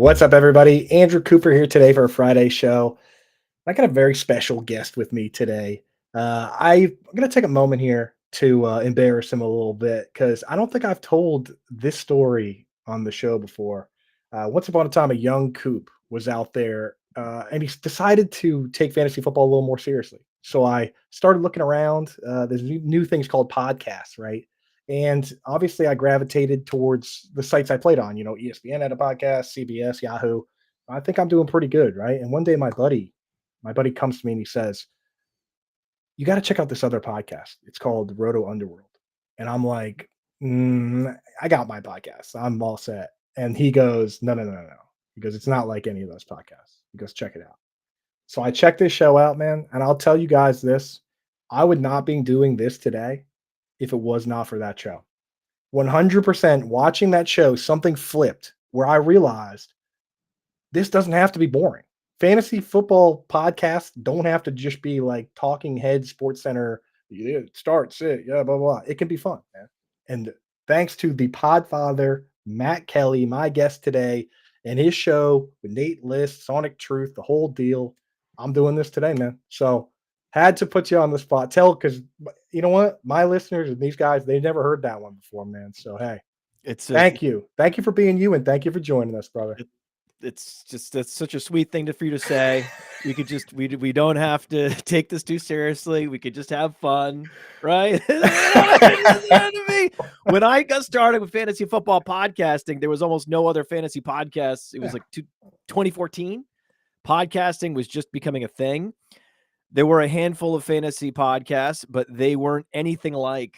What's up, everybody? Andrew Cooper here today for a Friday show. I got a very special guest with me today. I'm going to take a moment here to embarrass him a little bit because I don't think I've told this story on the show before. Once upon a time, a young Coop was out there and he decided to take fantasy football a little more seriously. So I started looking around. There's new things called podcasts, right? And obviously, I gravitated towards the sites I played on. ESPN had a podcast, CBS, Yahoo. I think I'm doing pretty good, right? And one day, my buddy comes to me and he says, "You got to check out this other podcast. It's called Roto Underworld." And I'm like, "I got my podcast. I'm all set." And he goes, "No, no, no, no, no." He goes, "It's not like any of those podcasts." He goes, "Check it out." So I checked this show out, man, and I'll tell you guys this: I would not be doing this today if it was not for that show. 100% watching that show, something flipped where I realized this doesn't have to be boring. Fantasy football podcasts don't have to just be like talking head sports center, yeah, start, sit, yeah, blah, blah. It can be fun, man. And thanks to the podfather, Matt Kelley, my guest today, and his show with Nate List, Sonic Truth, the whole deal. I'm doing this today, man. So had to put you on the spot. Because you know what? My listeners and these guys, they've never heard that one before, man. So hey, thank you. Thank you for being you, and thank you for joining us, brother. It's just that's such a sweet thing for you to say. We could just we don't have to take this too seriously. We could just have fun, right? When I got started with fantasy football podcasting, there was almost no other fantasy podcasts. It was like 2014. Podcasting was just becoming a thing. There were a handful of fantasy podcasts, but they weren't anything like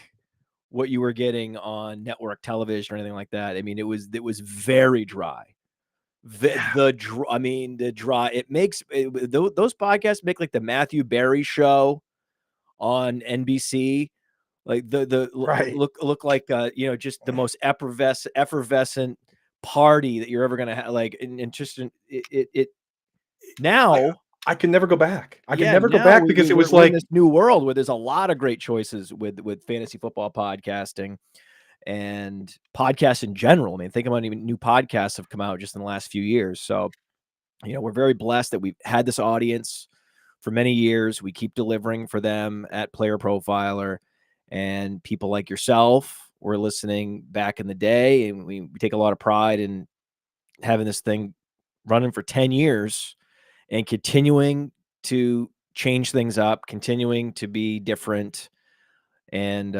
what you were getting on network television or anything like that. I mean, it was very dry. The dry. It makes those podcasts make like the Matthew Berry show on NBC, like the Right. look like just the most effervescent party that you're ever gonna have. Like and just it now. I can never go back. I can Yeah, never go now back because it was we're like in this new world where there's a lot of great choices with fantasy football podcasting and podcasts in general. I mean, think about even new podcasts have come out just in the last few years. So, we're very blessed that we've had this audience for many years. We keep delivering for them at Player Profiler, and people like yourself were listening back in the day, and we take a lot of pride in having this thing running for 10 years and continuing to change things up, continuing to be different and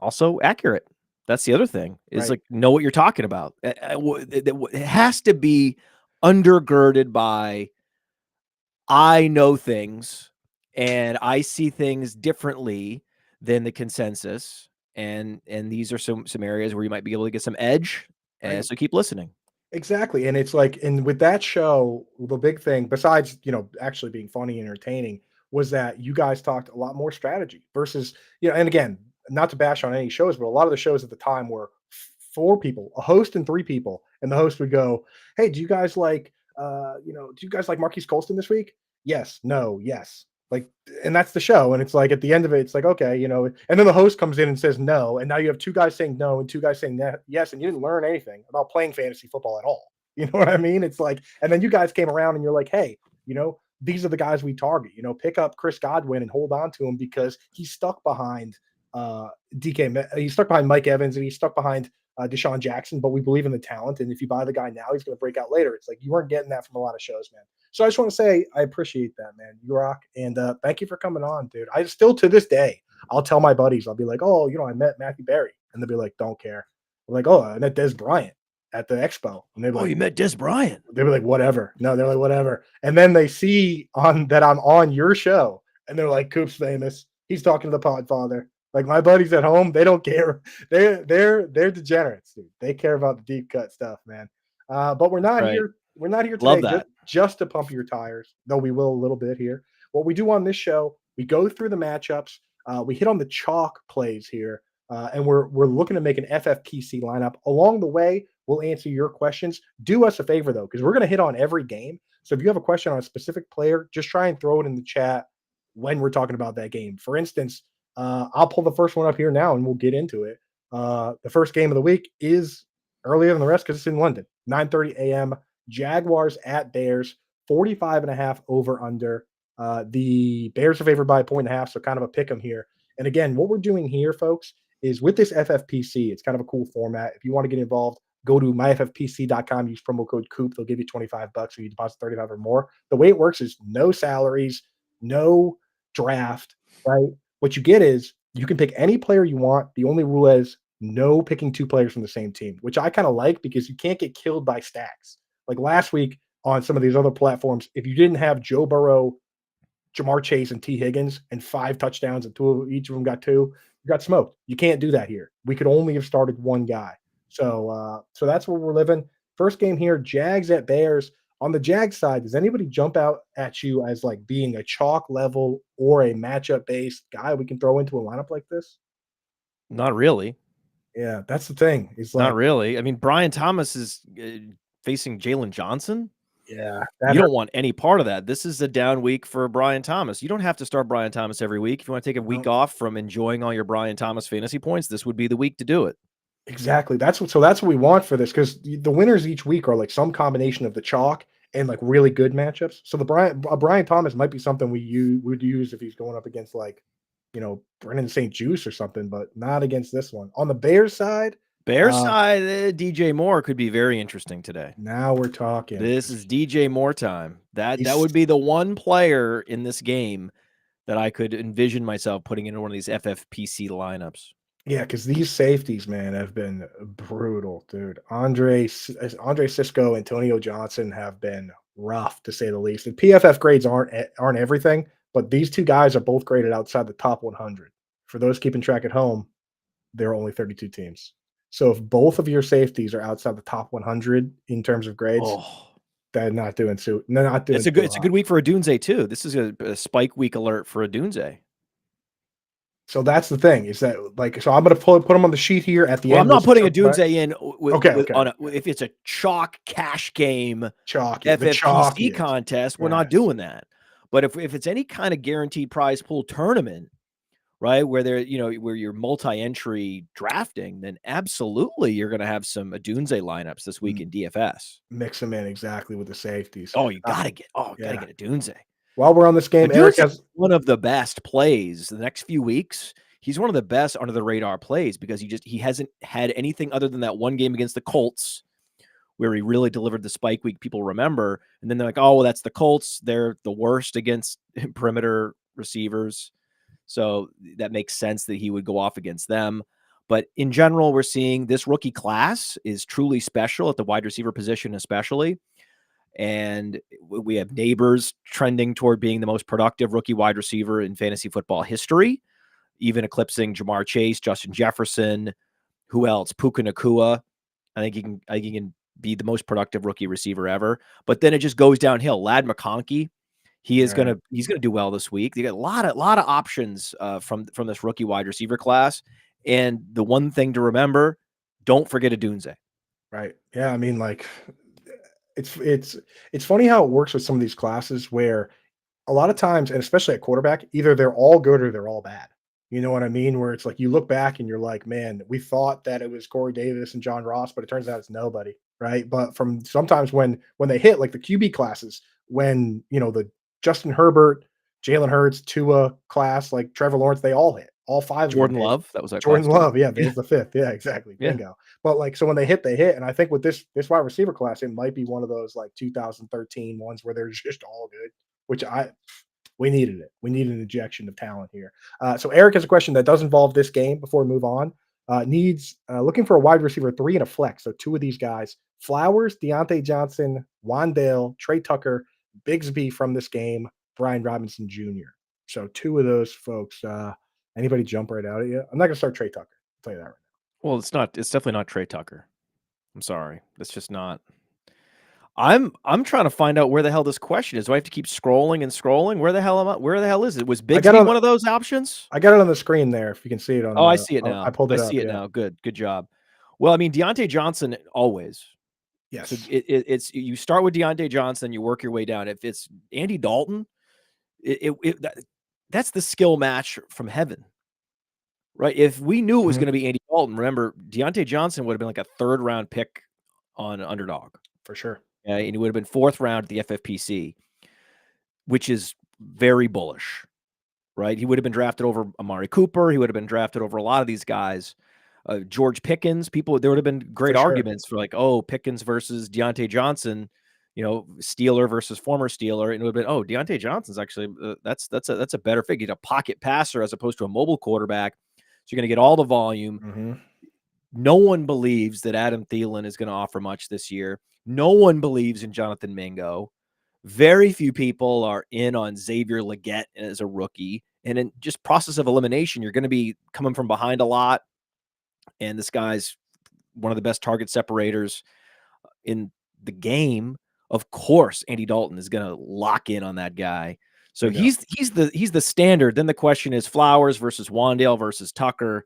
also accurate. That's the other thing is like, know what you're talking about. It has to be undergirded by, I know things and I see things differently than the consensus. And these are some areas where you might be able to get some edge. And so keep listening. Exactly. And it's like, and with that show, the big thing, besides, actually being funny and entertaining, was that you guys talked a lot more strategy versus, and again, not to bash on any shows, but a lot of the shows at the time were four people, a host and three people. And the host would go, "Hey, do you guys like, Marquise Colston this week?" Yes, no, yes. Like, and that's the show. And it's like, at the end of it, it's like, okay, and then the host comes in and says no. And now you have two guys saying no and two guys saying yes. And you didn't learn anything about playing fantasy football at all. You know what I mean? It's like, and then you guys came around and you're like, hey, these are the guys we target, pick up Chris Godwin and hold on to him because he's stuck behind he's stuck behind Mike Evans and he's stuck behind Deshaun Jackson, but we believe in the talent. And if you buy the guy now, he's going to break out later. It's like, you weren't getting that from a lot of shows, man. So I just want to say, I appreciate that, man. You rock. And thank you for coming on, dude. I still, to this day, I'll tell my buddies, I'll be like, oh, I met Matthew Berry. And they'll be like, don't care. I'm like, oh, I met Des Bryant at the expo. And they're like, you met Des Bryant? They were like, whatever. No, they're like, whatever. And then they see that I'm on your show. And they're like, Coop's famous. He's talking to the podfather. Like, my buddies at home, they don't care. They're degenerates, dude. They care about the deep cut stuff, man. But we're not here. We're not here today just to pump your tires, though we will a little bit here. What we do on this show, we go through the matchups. We hit on the chalk plays here, and we're looking to make an FFPC lineup. Along the way, we'll answer your questions. Do us a favor, though, because we're going to hit on every game. So if you have a question on a specific player, just try and throw it in the chat when we're talking about that game. For instance, I'll pull the first one up here now and we'll get into it. The first game of the week is earlier than the rest because it's in London. 9:30 a.m. Jaguars at Bears, 45.5 over under. The Bears are favored by a point and a half, so kind of a pick 'em here. And again, what we're doing here, folks, is with this FFPC, it's kind of a cool format. If you want to get involved, go to myffpc.com, use promo code Coop. They'll give you $25 if you deposit 35 or more. The way it works is no salaries, no draft, right? What you get is you can pick any player you want. The only rule is no picking two players from the same team, which I kind of like because you can't get killed by stacks. Like last week on some of these other platforms, if you didn't have Joe Burrow, Jamar Chase, and T. Higgins and 5 touchdowns and each of them got 2, you got smoked. You can't do that here. We could only have started one guy. So that's where we're living. First game here, Jags at Bears. On the Jags side, does anybody jump out at you as like being a chalk level or a matchup based guy we can throw into a lineup like this? Not really. Yeah, that's the thing. It's like, Not really. I mean, Brian Thomas is facing Jalen Johnson. yeah, You don't want any part of that. This is a down week for Brian Thomas. You don't have to start Brian Thomas every week. If you want to take a week off from enjoying all your Brian Thomas fantasy points, this would be the week to do it. Exactly. That's what we want for this because the winners each week are like some combination of the chalk and like really good matchups. So the Brian Thomas might be something would use if he's going up against like, Brennan St. Juice or something, but not against this one. On the Bears side, DJ Moore could be very interesting today. Now we're talking. This is DJ Moore time. That would be the one player in this game that I could envision myself putting into one of these FFPC lineups. Yeah, because these safeties, man, have been brutal, dude. Andre Cisco, Antonio Johnson have been rough to say the least. And PFF grades aren't everything, but these two guys are both graded outside the top 100. For those keeping track at home, there are only 32 teams. So if both of your safeties are outside the top 100 in terms of grades, they're not doing so. They're not doing. It's a good week for Adunze too. This is a spike week alert for Adunze. So that's the thing is that so I'm going to put them on the sheet here at the end. I'm not putting Adunze in. If it's a chalk cash game, FFPC contest, we're not doing that. But if it's any kind of guaranteed prize pool tournament, right, where where you're multi-entry drafting, then absolutely you're going to have some Adunze lineups this week in DFS. Mix them in exactly with the safeties. Oh, gotta get Adunze. While we're on this game, Eric has one of the best plays the next few weeks. He's one of the best under the radar plays because he hasn't had anything other than that one game against the Colts where he really delivered the spike week people remember. And then they're like, oh, well, that's the Colts. They're the worst against perimeter receivers. So that makes sense that he would go off against them. But in general, we're seeing this rookie class is truly special at the wide receiver position, especially. And we have Neighbors trending toward being the most productive rookie wide receiver in fantasy football history, even eclipsing Jamar Chase, Justin Jefferson. Who else? Puka Nacua. I think he can be the most productive rookie receiver ever. But then it just goes downhill. Ladd McConkey, he's gonna do well this week. They got a lot of options from this rookie wide receiver class. And the one thing to remember, don't forget Adunze. Right. Yeah. I mean, like it's funny how it works with some of these classes where a lot of times, and especially at quarterback, either they're all good or they're all bad. You know what I mean? Where it's like you look back and you're like, man, we thought that it was Corey Davis and John Ross, but it turns out it's nobody, right? But from sometimes when they hit like the QB classes, when the Justin Herbert, Jalen Hurts, Tua class, like Trevor Lawrence, they all hit. All 5 of Jordan them. Love, that was our Jordan Love, yeah, there's the 5th. Yeah, exactly. Yeah. Bingo. But like so when they hit, and I think with this wide receiver class, it might be one of those like 2013 ones where they're just all good, which we needed it. We need an injection of talent here. So Eric has a question that does involve this game before we move on. Needs looking for a wide receiver 3 and a flex. So 2 of these guys, Flowers, Deontay Johnson, Wandale, Trey Tucker, Bigsby from this game, Brian Robinson Jr. So 2 of those folks. Anybody jump right out at you? I'm not going to start Trey Tucker. I'll tell you that right now. Well, it's definitely not Trey Tucker. I'm sorry. It's just not. I'm trying to find out where the hell this question is. Do I have to keep scrolling and scrolling? Where the hell is it? Was Bigsby one of those options? I got it on the screen there. If you can see it on. I see it now. I pulled it up. I see it now. Good job. Well, I mean, Deontay Johnson always. Yes. So it's you start with Deontay Johnson, you work your way down. If it's Andy Dalton, that's the skill match from heaven, right? If we knew it was going to be Andy Dalton, remember, Deontay Johnson would have been like a third-round pick on underdog. For sure. And he would have been fourth round at the FFPC, which is very bullish, right? He would have been drafted over Amari Cooper. He would have been drafted over a lot of these guys. George Pickens, there would have been great arguments for like, oh, Pickens versus Deontay Johnson, Steeler versus former Steeler. And it would have been, oh, Deontay Johnson's actually, that's a better fit. He's a pocket passer as opposed to a mobile quarterback. So you're going to get all the volume. Mm-hmm. No one believes that Adam Thielen is going to offer much this year. No one believes in Jonathan Mingo. Very few people are in on Xavier Legette as a rookie. And in just process of elimination, you're going to be coming from behind a lot. And this guy's one of the best target separators in the game. Of course, Andy Dalton is going to lock in on that guy. So he's the standard. Then the question is Flowers versus Wan'Dale versus Tucker.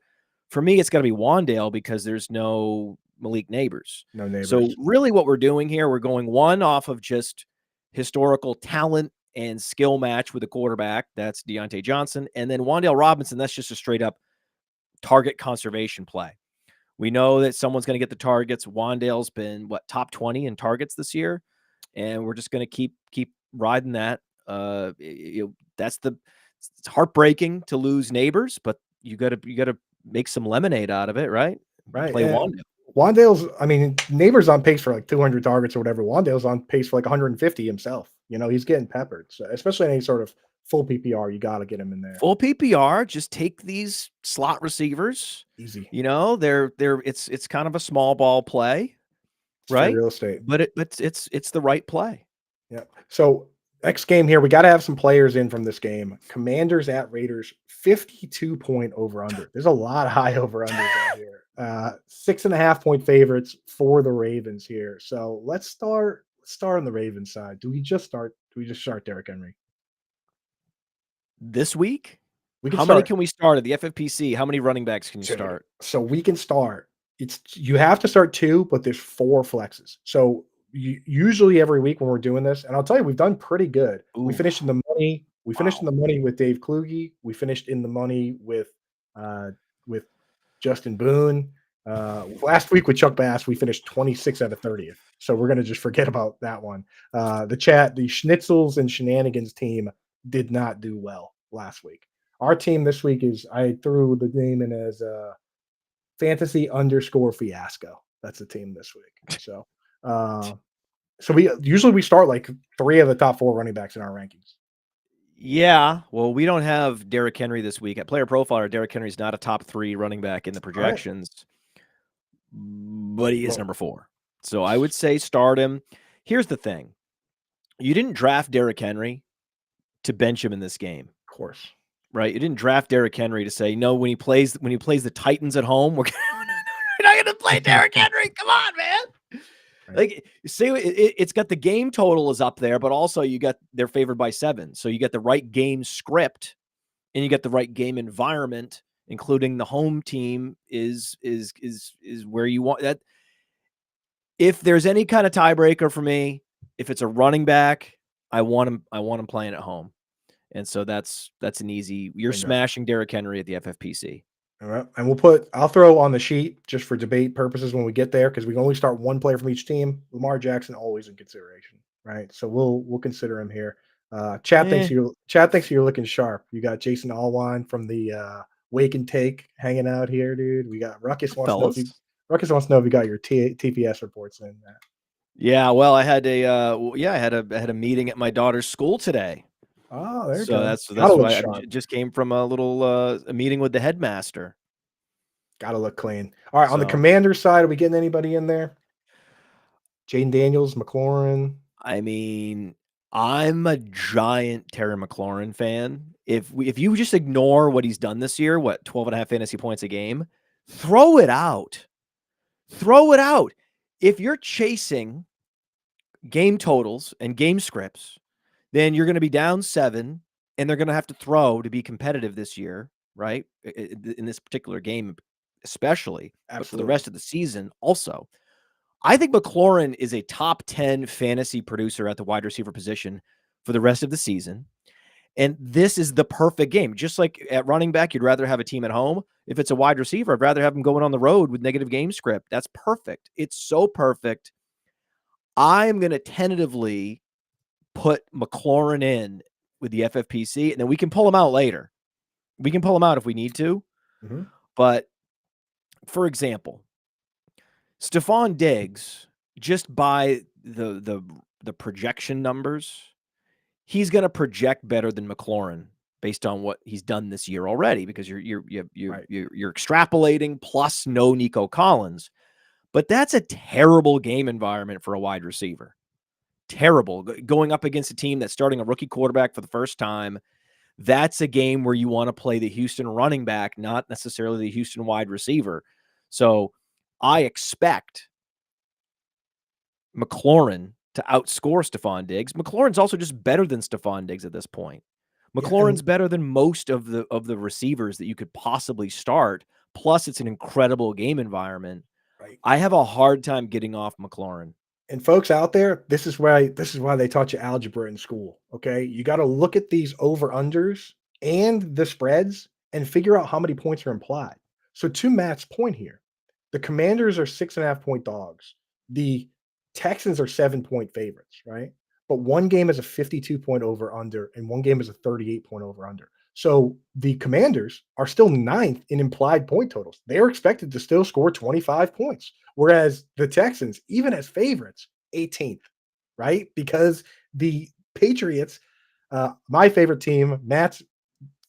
For me, it's got to be Wan'Dale because there's no Malik Neighbors. No Neighbors. So really what we're doing here, we're going one off of just historical talent and skill match with a quarterback. That's Deontay Johnson. And then Wan'Dale Robinson, that's just a straight up target conservation play. We know that someone's going to get the targets. Wan'Dale's been top 20 in targets this year. And we're just going to keep riding that. It's heartbreaking to lose Neighbors, but you got to make some lemonade out of it, right? Right. Play Wan'Dale. Wan'Dale's, Neighbors on pace for like 200 targets or whatever. Wan'Dale's on pace for like 150 himself. He's getting peppered. So especially in any sort of full PPR, you got to get him in there. Full PPR, just take these slot receivers. Easy. It's kind of a small ball play, right? Real estate. But it's the right play. Yeah. So next game here, we got to have some players in from this game. Commanders at Raiders, 52 point over under. There's a lot of high over unders out here. 6.5 point favorites for the Ravens here. So let's start on the Ravens side. Do we just start Derrick Henry this week? How many can we start at the FFPC? How many running backs can you start? So we can start. You have to start 2, but there's 4 flexes. So usually every week when we're doing this, and I'll tell you, we've done pretty good. Ooh. We finished in the money. We finished in the money with Dave Kluge. We finished in the money with Justin Boone. Last week with Chuck Bass, we finished 26 out of 30th. So we're going to just forget about that one. The Schnitzels and Shenanigans team did not do well last week. Our team this week I threw the name in as Fantasy_Fiasco. That's the team this week. So we start like 3 of the top 4 running backs in our rankings. Yeah, well, we don't have Derrick Henry this week. At Player Profiler, Derrick Henry's not a top 3 running back in the projections, but he is number 4. So I would say start him. Here's the thing. You didn't draft Derrick Henry to bench him in this game. Of course. Right? You didn't draft Derrick Henry to say, no, when he plays the Titans at home, we're not going to play Derrick Henry. Come on, man. Right. Like, say it's got the game total is up there, but also they're favored by 7. So you get the right game script and you get the right game environment, including the home team is where you want that. If there's any kind of tiebreaker for me, if it's a running back, I want him playing at home. And so that's an easy. You're smashing Derrick Henry at the FFPC. All right. And I'll throw on the sheet just for debate purposes when we get there, because we can only start 1 player from each team. Lamar Jackson always in consideration, right? So we'll consider him here. Chad thinks you're looking sharp. You got Jason Allwine from the Wake and Take hanging out here, dude. We got Ruckus wants to know if you got your TPS reports in. Yeah, well, I had a meeting at my daughter's school today. Oh, there you go. That's why I just came from a little a meeting with the headmaster. Gotta look clean. All right, on the Commander side, are we getting anybody in there? Jaden Daniels, McLaurin. I mean, I'm a giant Terry McLaurin fan. If you just ignore what he's done this year, 12.5 fantasy points a game, throw it out. Throw it out. If you're chasing game totals and game scripts, then you're going to be down 7, and they're going to have to throw to be competitive this year, right? In this particular game, especially. Absolutely. But for the rest of the season also. I think McLaurin is a top 10 fantasy producer at the wide receiver position for the rest of the season. And this is the perfect game. Just like at running back, you'd rather have a team at home. If it's a wide receiver, I'd rather have them going on the road with negative game script. That's perfect. It's so perfect. I'm going to tentatively put McLaurin in with the FFPC, and then we can pull him out later. We can pull him out if we need to. Mm-hmm. But for example, Stephon Diggs, just by the projection numbers, he's going to project better than McLaurin based on what he's done this year already, because you're extrapolating plus no Nico Collins. But that's a terrible game environment for a wide receiver. Terrible. Going up against a team that's starting a rookie quarterback for the first time, that's a game where you want to play the Houston running back, not necessarily the Houston wide receiver. So I expect McLaurin to outscore Stephon Diggs. McLaurin's also just better than Stephon Diggs at this point. McLaurin's better than most of the receivers that you could possibly start. Plus, it's an incredible game environment. Right. I have a hard time getting off McLaurin. And folks out there, this is why they taught you algebra in school. Okay, you got to look at these over unders and the spreads and figure out how many points are implied. So to Matt's point here, the Commanders are 6.5 point dogs. The Texans are 7-point favorites, right? But one game is a 52 point over under, and one game is a 38 point over under. So the Commanders are still 9th in implied point totals. They're expected to still score 25 points. Whereas the Texans, even as favorites, 18th, right? Because the Patriots, my favorite team, Matt's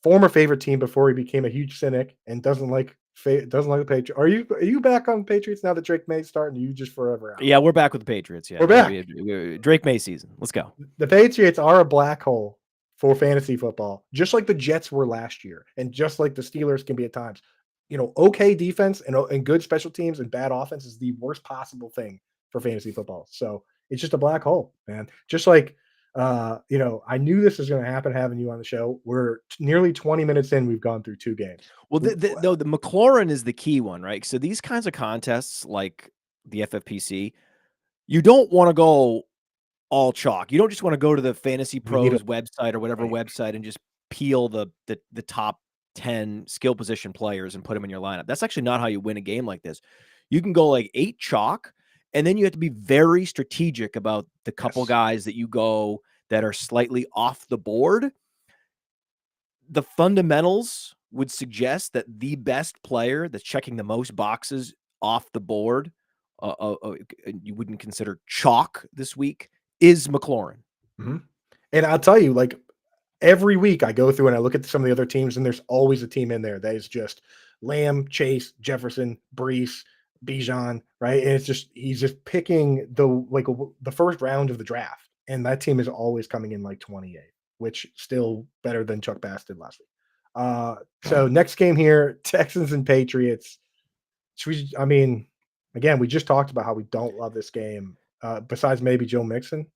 former favorite team before he became a huge cynic and doesn't like the Patriots. Are you back on Patriots now that Drake May's starting? Or you just forever out? Yeah, we're back with the Patriots. Yeah, we're back. Drake May season. Let's go. The Patriots are a black hole for fantasy football, just like the Jets were last year, and just like the Steelers can be at times. Okay defense and good special teams and bad offense is the worst possible thing for fantasy football. So it's just a black hole, man. Just like, I knew this was going to happen having you on the show. We're nearly 20 minutes in. We've gone through 2 games. Well, the McLaurin is the key one, right? So these kinds of contests like the FFPC, you don't want to go all chalk. You don't just want to go to the Fantasy Pros website or whatever website and just peel the top 10 skill position players and put them in your lineup. That's actually not how you win a game like this. You can go like 8 chalk, and then you have to be very strategic about the couple guys that you go that are slightly off the board. The fundamentals would suggest that the best player that's checking the most boxes off the board, you wouldn't consider chalk this week, is McLaurin. Mm-hmm. And I'll tell you, like, every week I go through and I look at some of the other teams, and there's always a team in there that is just Lamb, Chase, Jefferson, Brees, Bijan, right? And he's just picking the first round of the draft, and that team is always coming in like 28, which still better than Chuck Bass did last week. So next game here, Texans and Patriots. Again, we just talked about how we don't love this game. Besides maybe Joe Mixon.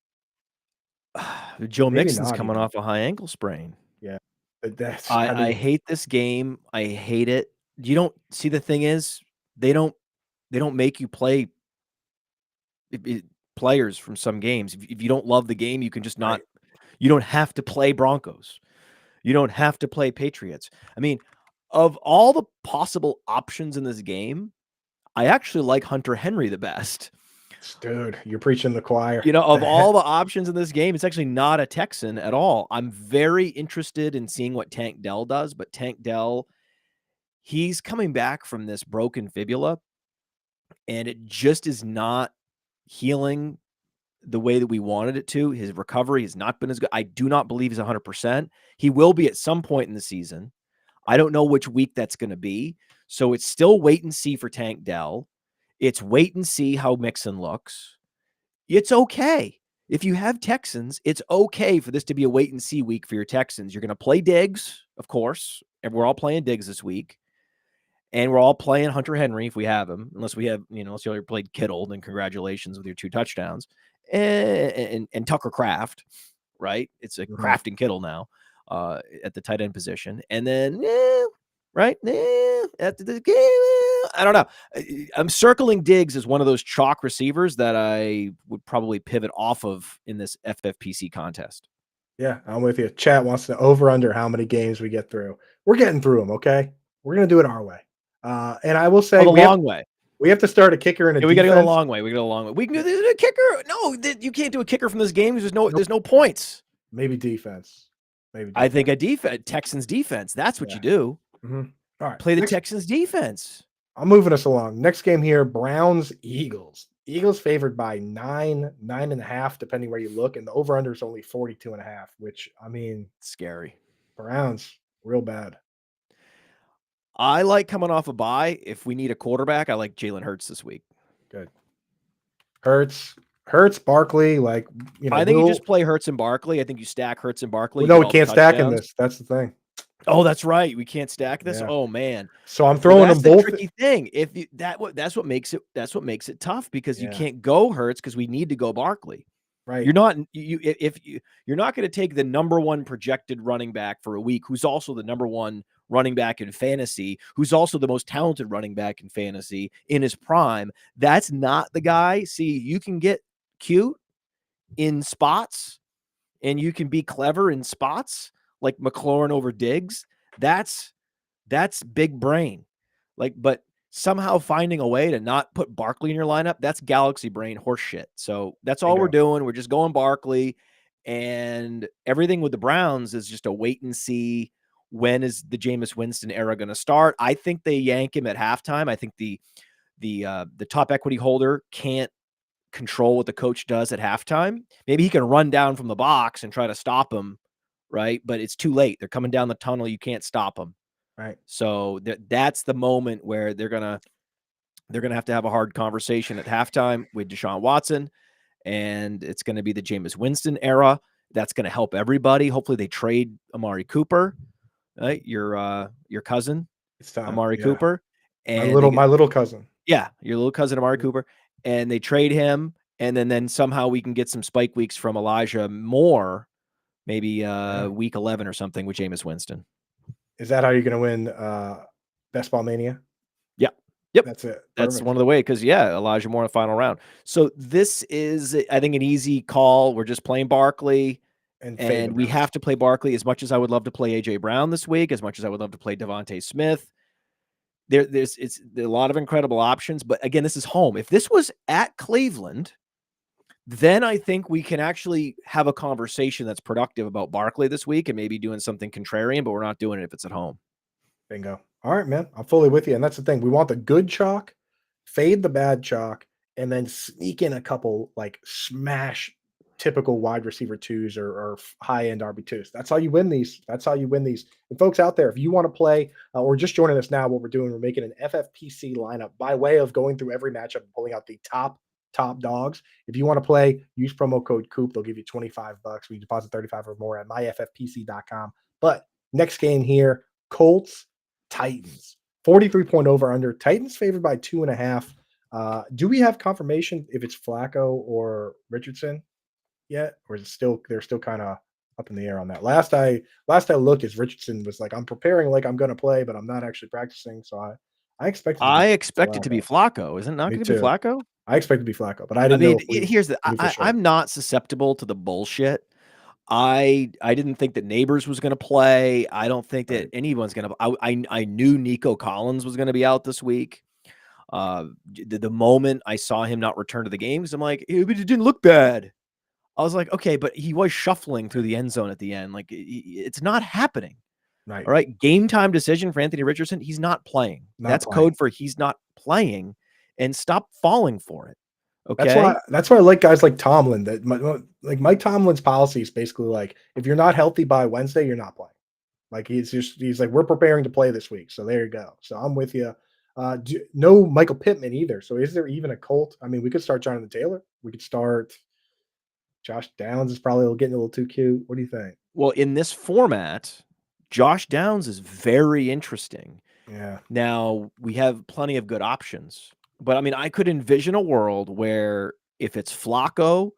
Joe Mixon's coming off a high ankle sprain. Yeah. I hate this game. I hate it. You don't see, the thing is, they don't make you play players from some games. If you don't love the game, you can just not. Right. You don't have to play Broncos. You don't have to play Patriots. I mean, of all the possible options in this game, I actually like Hunter Henry the best. Dude, you're preaching the choir. Of all the options in this game, it's actually not a Texan at all. I'm very interested in seeing what Tank Dell does, but Tank Dell, he's coming back from this broken fibula, and it just is not healing the way that we wanted it to. His recovery has not been as good. I do not believe he's 100%. He will be at some point in the season. I don't know which week that's going to be. So it's still wait and see for Tank Dell. It's wait and see how Mixon looks. It's okay. If you have Texans, it's okay for this to be a wait and see week for your Texans. You're going to play Diggs, of course, and we're all playing Diggs this week. And we're all playing Hunter Henry if we have him, unless we have, unless you already played Kittle, then congratulations with your 2 touchdowns. And Tucker Kraft, right? It's a Kraft and Kittle now at the tight end position. And then, after the game, I don't know. I'm circling Diggs as one of those chalk receivers that I would probably pivot off of in this FFPC contest. Yeah, I'm with you. Chat wants to over under how many games we get through. We're getting through them, okay? We're gonna do it our way. And I will Oh, say the long way. we have to start a kicker and a Yeah, we gotta go the defense. long way. We gotta go the long way. We can do the kicker. No, you can't do a kicker from this game. Nope. There's no points. Maybe defense. Maybe I defense. think a defense, Texans defense. That's what Yeah. you do. All right. Play the Next, Texans defense. I'm moving us along. Next game here, Browns Eagles. Eagles favored by 9.5, depending where you look, and the over under is only 42.5. Which I mean, Scary. Browns real bad. I like coming off a bye. If we need a quarterback, I like Jalen Hurts this week. Good. Hurts, Barkley, like I think you just play Hurts and Barkley. I think you stack Hurts and Barkley. No, You we get all the can't stack in touchdowns. this. That's the thing. Oh, that's right. We can't stack this. Yeah. Oh man. So I'm throwing that's them the both. tricky thing. If you, that's what makes it tough because you Yeah. can't go Hurts because we need to go Barkley. Right. You're not you're not going to take the number one projected running back for a week, who's also the number one running back in fantasy, who's also the most talented running back in fantasy in his prime. That's not the guy. See, you can get cute in spots and you can be clever in spots like McLaurin over Diggs. That's big brain. But somehow finding a way to not put Barkley in your lineup, that's galaxy brain horse shit. So that's all we're doing. We're just going Barkley, and everything with the Browns is just a wait and see. When is the Jameis Winston era going to start? I think they yank him at halftime. I think the top equity holder can't control what the coach does at halftime. Maybe he can run down from the box and try to stop him, right? But it's too late. They're coming down the tunnel. You can't stop them. Right. So that's the moment where they're gonna have to have a hard conversation at halftime with Deshaun Watson, and it's going to be the Jameis Winston era. That's going to help everybody. Hopefully, they trade Amari Cooper, right? Your cousin, It's time. Amari Yeah. Cooper, and my little cousin. Yeah, your little cousin Amari Cooper, and they trade him, and then somehow we can get some spike weeks from Elijah Moore, maybe week 11 or something with Jameis Winston. Is that how you're going to win Best Ball Mania? Yeah. Yep. That's it. That's one of the way because, Elijah Moore in the final round. So this is, I think, an easy call. We're just playing Barkley, and we have to play Barkley as much as I would love to play A.J. Brown this week, as much as I would love to play Devontae Smith. There's a lot of incredible options, but again, this is home. If this was at Cleveland, then I think we can actually have a conversation that's productive about Barkley this week and maybe doing something contrarian, but we're not doing it if it's at home. Bingo. All right, man. I'm fully with you. And that's the thing. We want the good chalk, fade the bad chalk, and then sneak in a couple like smash typical wide receiver twos or high end RB2s. That's how you win these. That's how you win these. And folks out there, if you want to play or just joining us now, what we're doing, we're making an FFPC lineup by way of going through every matchup and pulling out the top dogs. If you want to play, use promo code Coop. They'll give you $25. We deposit 35 or more at myffpc.com. But next game here, Colts, Titans. 43-point over under. Titans favored by 2.5. Do we have confirmation if it's Flacco or Richardson yet, or is it still they're still kind of up in the air on that? Last I looked, is Richardson was like, I'm preparing like I'm going to play, but I'm not actually practicing. So I expect it to be Flacco. Isn't it not going to be Flacco? I expect it to be Flacco, but I didn't know. Here's the I'm not susceptible to the bullshit. I didn't think that Neighbors was going to play. I don't think that anyone's going to. I knew Nico Collins was going to be out this week. The moment I saw him not return to the games, I'm like, it didn't look bad. I was like, okay, but he was shuffling through the end zone at the end. Like, it's not happening. Right. All right. Game time decision for Anthony Richardson. He's not playing. That's code for he's not playing, and stop falling for it. Okay. That's why I like guys like Tomlin. Like Mike Tomlin's policy is basically like, if you're not healthy by Wednesday, you're not playing. Like he's like, we're preparing to play this week. So there you go. So I'm with you. No Michael Pittman either. So is there even a Colt? I mean, we could start Jonathan Taylor. We could start Josh Downs is probably getting a little too cute. What do you think? Well, in this format, Josh Downs is very interesting. Yeah. Now we have plenty of good options, but I mean, I could envision a world where if it's Flacco,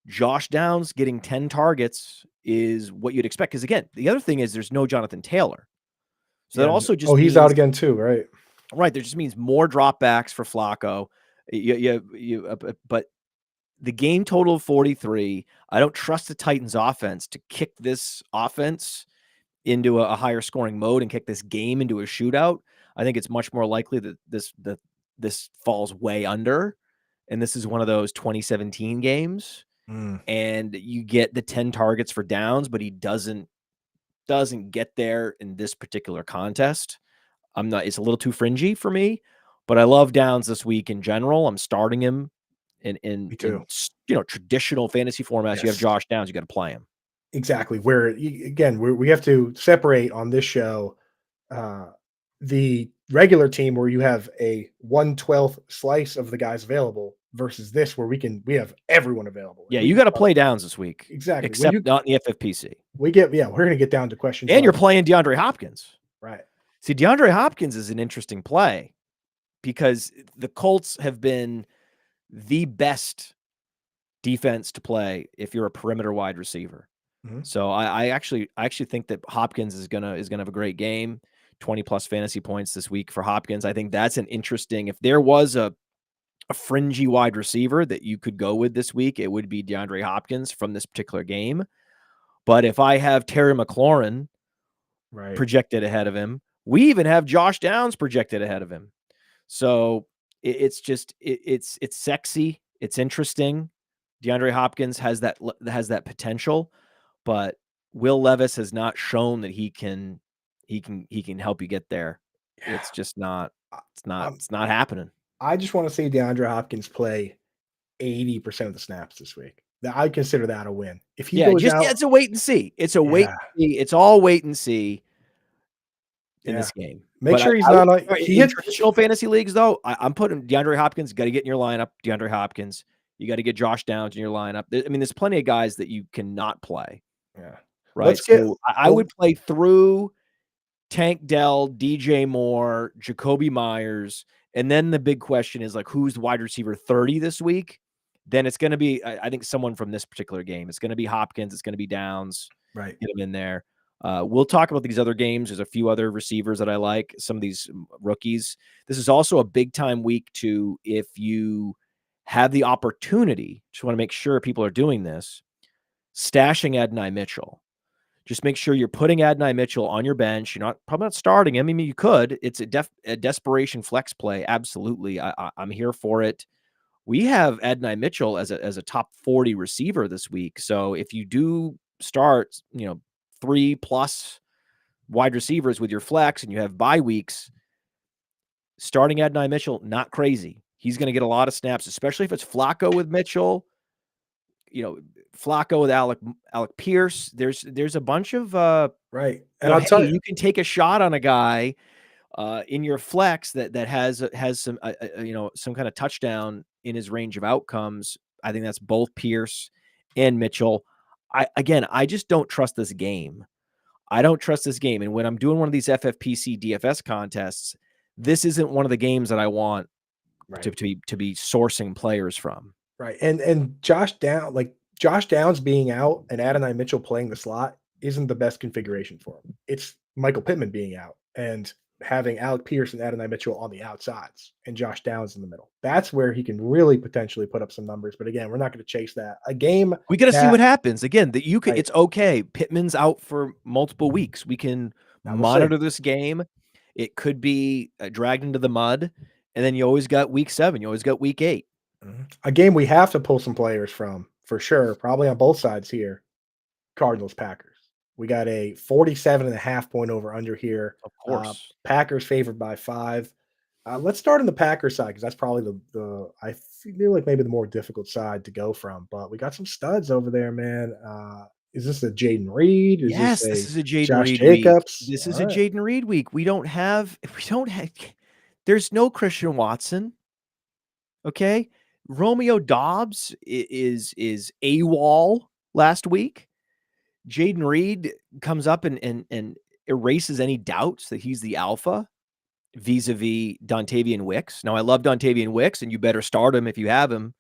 Josh Downs getting 10 targets is what you'd expect. Because again, the other thing is there's no Jonathan Taylor. So that also just he's out again too, right? Right. There just means more dropbacks for Flacco. But the game total of 43. I don't trust the Titans offense to kick this offense into a higher scoring mode and kick this game into a shootout. I think it's much more likely that this falls way under. And this is one of those 2017 games. And you get the 10 targets for downs, but he doesn't get there in this particular contest. It's a little too fringy for me, but I love Downs this week in general. I'm starting him in traditional fantasy formats. Yes. You have Josh Downs, you got to play him. Exactly. We have to separate on this show the regular team where you have a 1/12 slice of the guys available versus this where we have everyone available. Yeah, you got to play Downs this week. Exactly. Except not in the FFPC. We're going to get down to questions. And you're playing DeAndre Hopkins. Right. See, DeAndre Hopkins is an interesting play because the Colts have been the best defense to play if you're a perimeter wide receiver. So I actually think that Hopkins is gonna have a great game. 20 plus fantasy points this week for Hopkins. I think that's an interesting. If there was a fringy wide receiver that you could go with this week, it would be DeAndre Hopkins from this particular game. But if I have Terry McLaurin projected ahead of him, we even have Josh Downs projected ahead of him. So it's sexy. It's interesting. DeAndre Hopkins has that potential, but Will Levis has not shown that he can help you get there. Yeah. It's just not. It's not happening. I just want to see DeAndre Hopkins play 80% of the snaps this week. I consider that a win. If he goes out, it's a wait and see. It's a wait and see. It's all wait and see in this game. Make sure he's not. He hits traditional fantasy leagues, though. I'm putting DeAndre Hopkins. Got to get in your lineup. DeAndre Hopkins. You got to get Josh Downs in your lineup. I mean, there's plenty of guys that you cannot play. Yeah. Right. I would play through Tank Dell, DJ Moore, Jacoby Myers. And then the big question is like, who's the wide receiver 30 this week? Then it's going to be, I think, someone from this particular game. It's going to be Hopkins. It's going to be Downs. Right. Get him in there. We'll talk about these other games. There's a few other receivers that I like, some of these rookies. This is also a big time week too. If you have the opportunity, just want to make sure people are doing this, stashing Adonai Mitchell. Just make sure you're putting Adonai Mitchell on your bench. You're probably not starting him. I mean, you could. It's a desperation flex play. Absolutely. I'm here for it. We have Adonai Mitchell as a top 40 receiver this week. So if you do start, 3+ wide receivers with your flex and you have bye weeks, starting Adonai Mitchell, not crazy. He's going to get a lot of snaps, especially if it's Flacco with Mitchell, Flacco with Alec Pierce. There's a bunch of right. And I'll tell you, you can take a shot on a guy in your flex that has some some kind of touchdown in his range of outcomes. I think that's both Pierce and Mitchell. I just don't trust this game. I don't trust this game. And when I'm doing one of these FFPC DFS contests, this isn't one of the games that I want to be sourcing players from. Right. And Josh Downs being out and Adonai Mitchell playing the slot isn't the best configuration for him. It's Michael Pittman being out and having Alec Pierce and Adonai Mitchell on the outsides and Josh Downs in the middle. That's where he can really potentially put up some numbers. But again, we're not going to chase that. A game we got to see what happens. Again, that you can. It's okay. Pittman's out for multiple weeks. We can monitor this game. It could be dragged into the mud, and then you always got week 7. You always got week 8. A game we have to pull some players from for sure, probably on both sides here. Cardinals Packers. We got a 47.5 point over under here. Of course. Packers favored by 5. Let's start on the Packers side because that's probably the I feel like maybe the more difficult side to go from. But we got some studs over there, man. Is this a Jaden Reed? Yes, this is a Jaden Reed Jacobs? Week. This is a Jaden Reed week. We don't have. There's no Christian Watson. Okay, Romeo Doubs is AWOL last week. Jaden Reed comes up and erases any doubts that he's the alpha vis-a-vis Dontavian Wicks. Now, I love Dontavian Wicks, and you better start him if you have him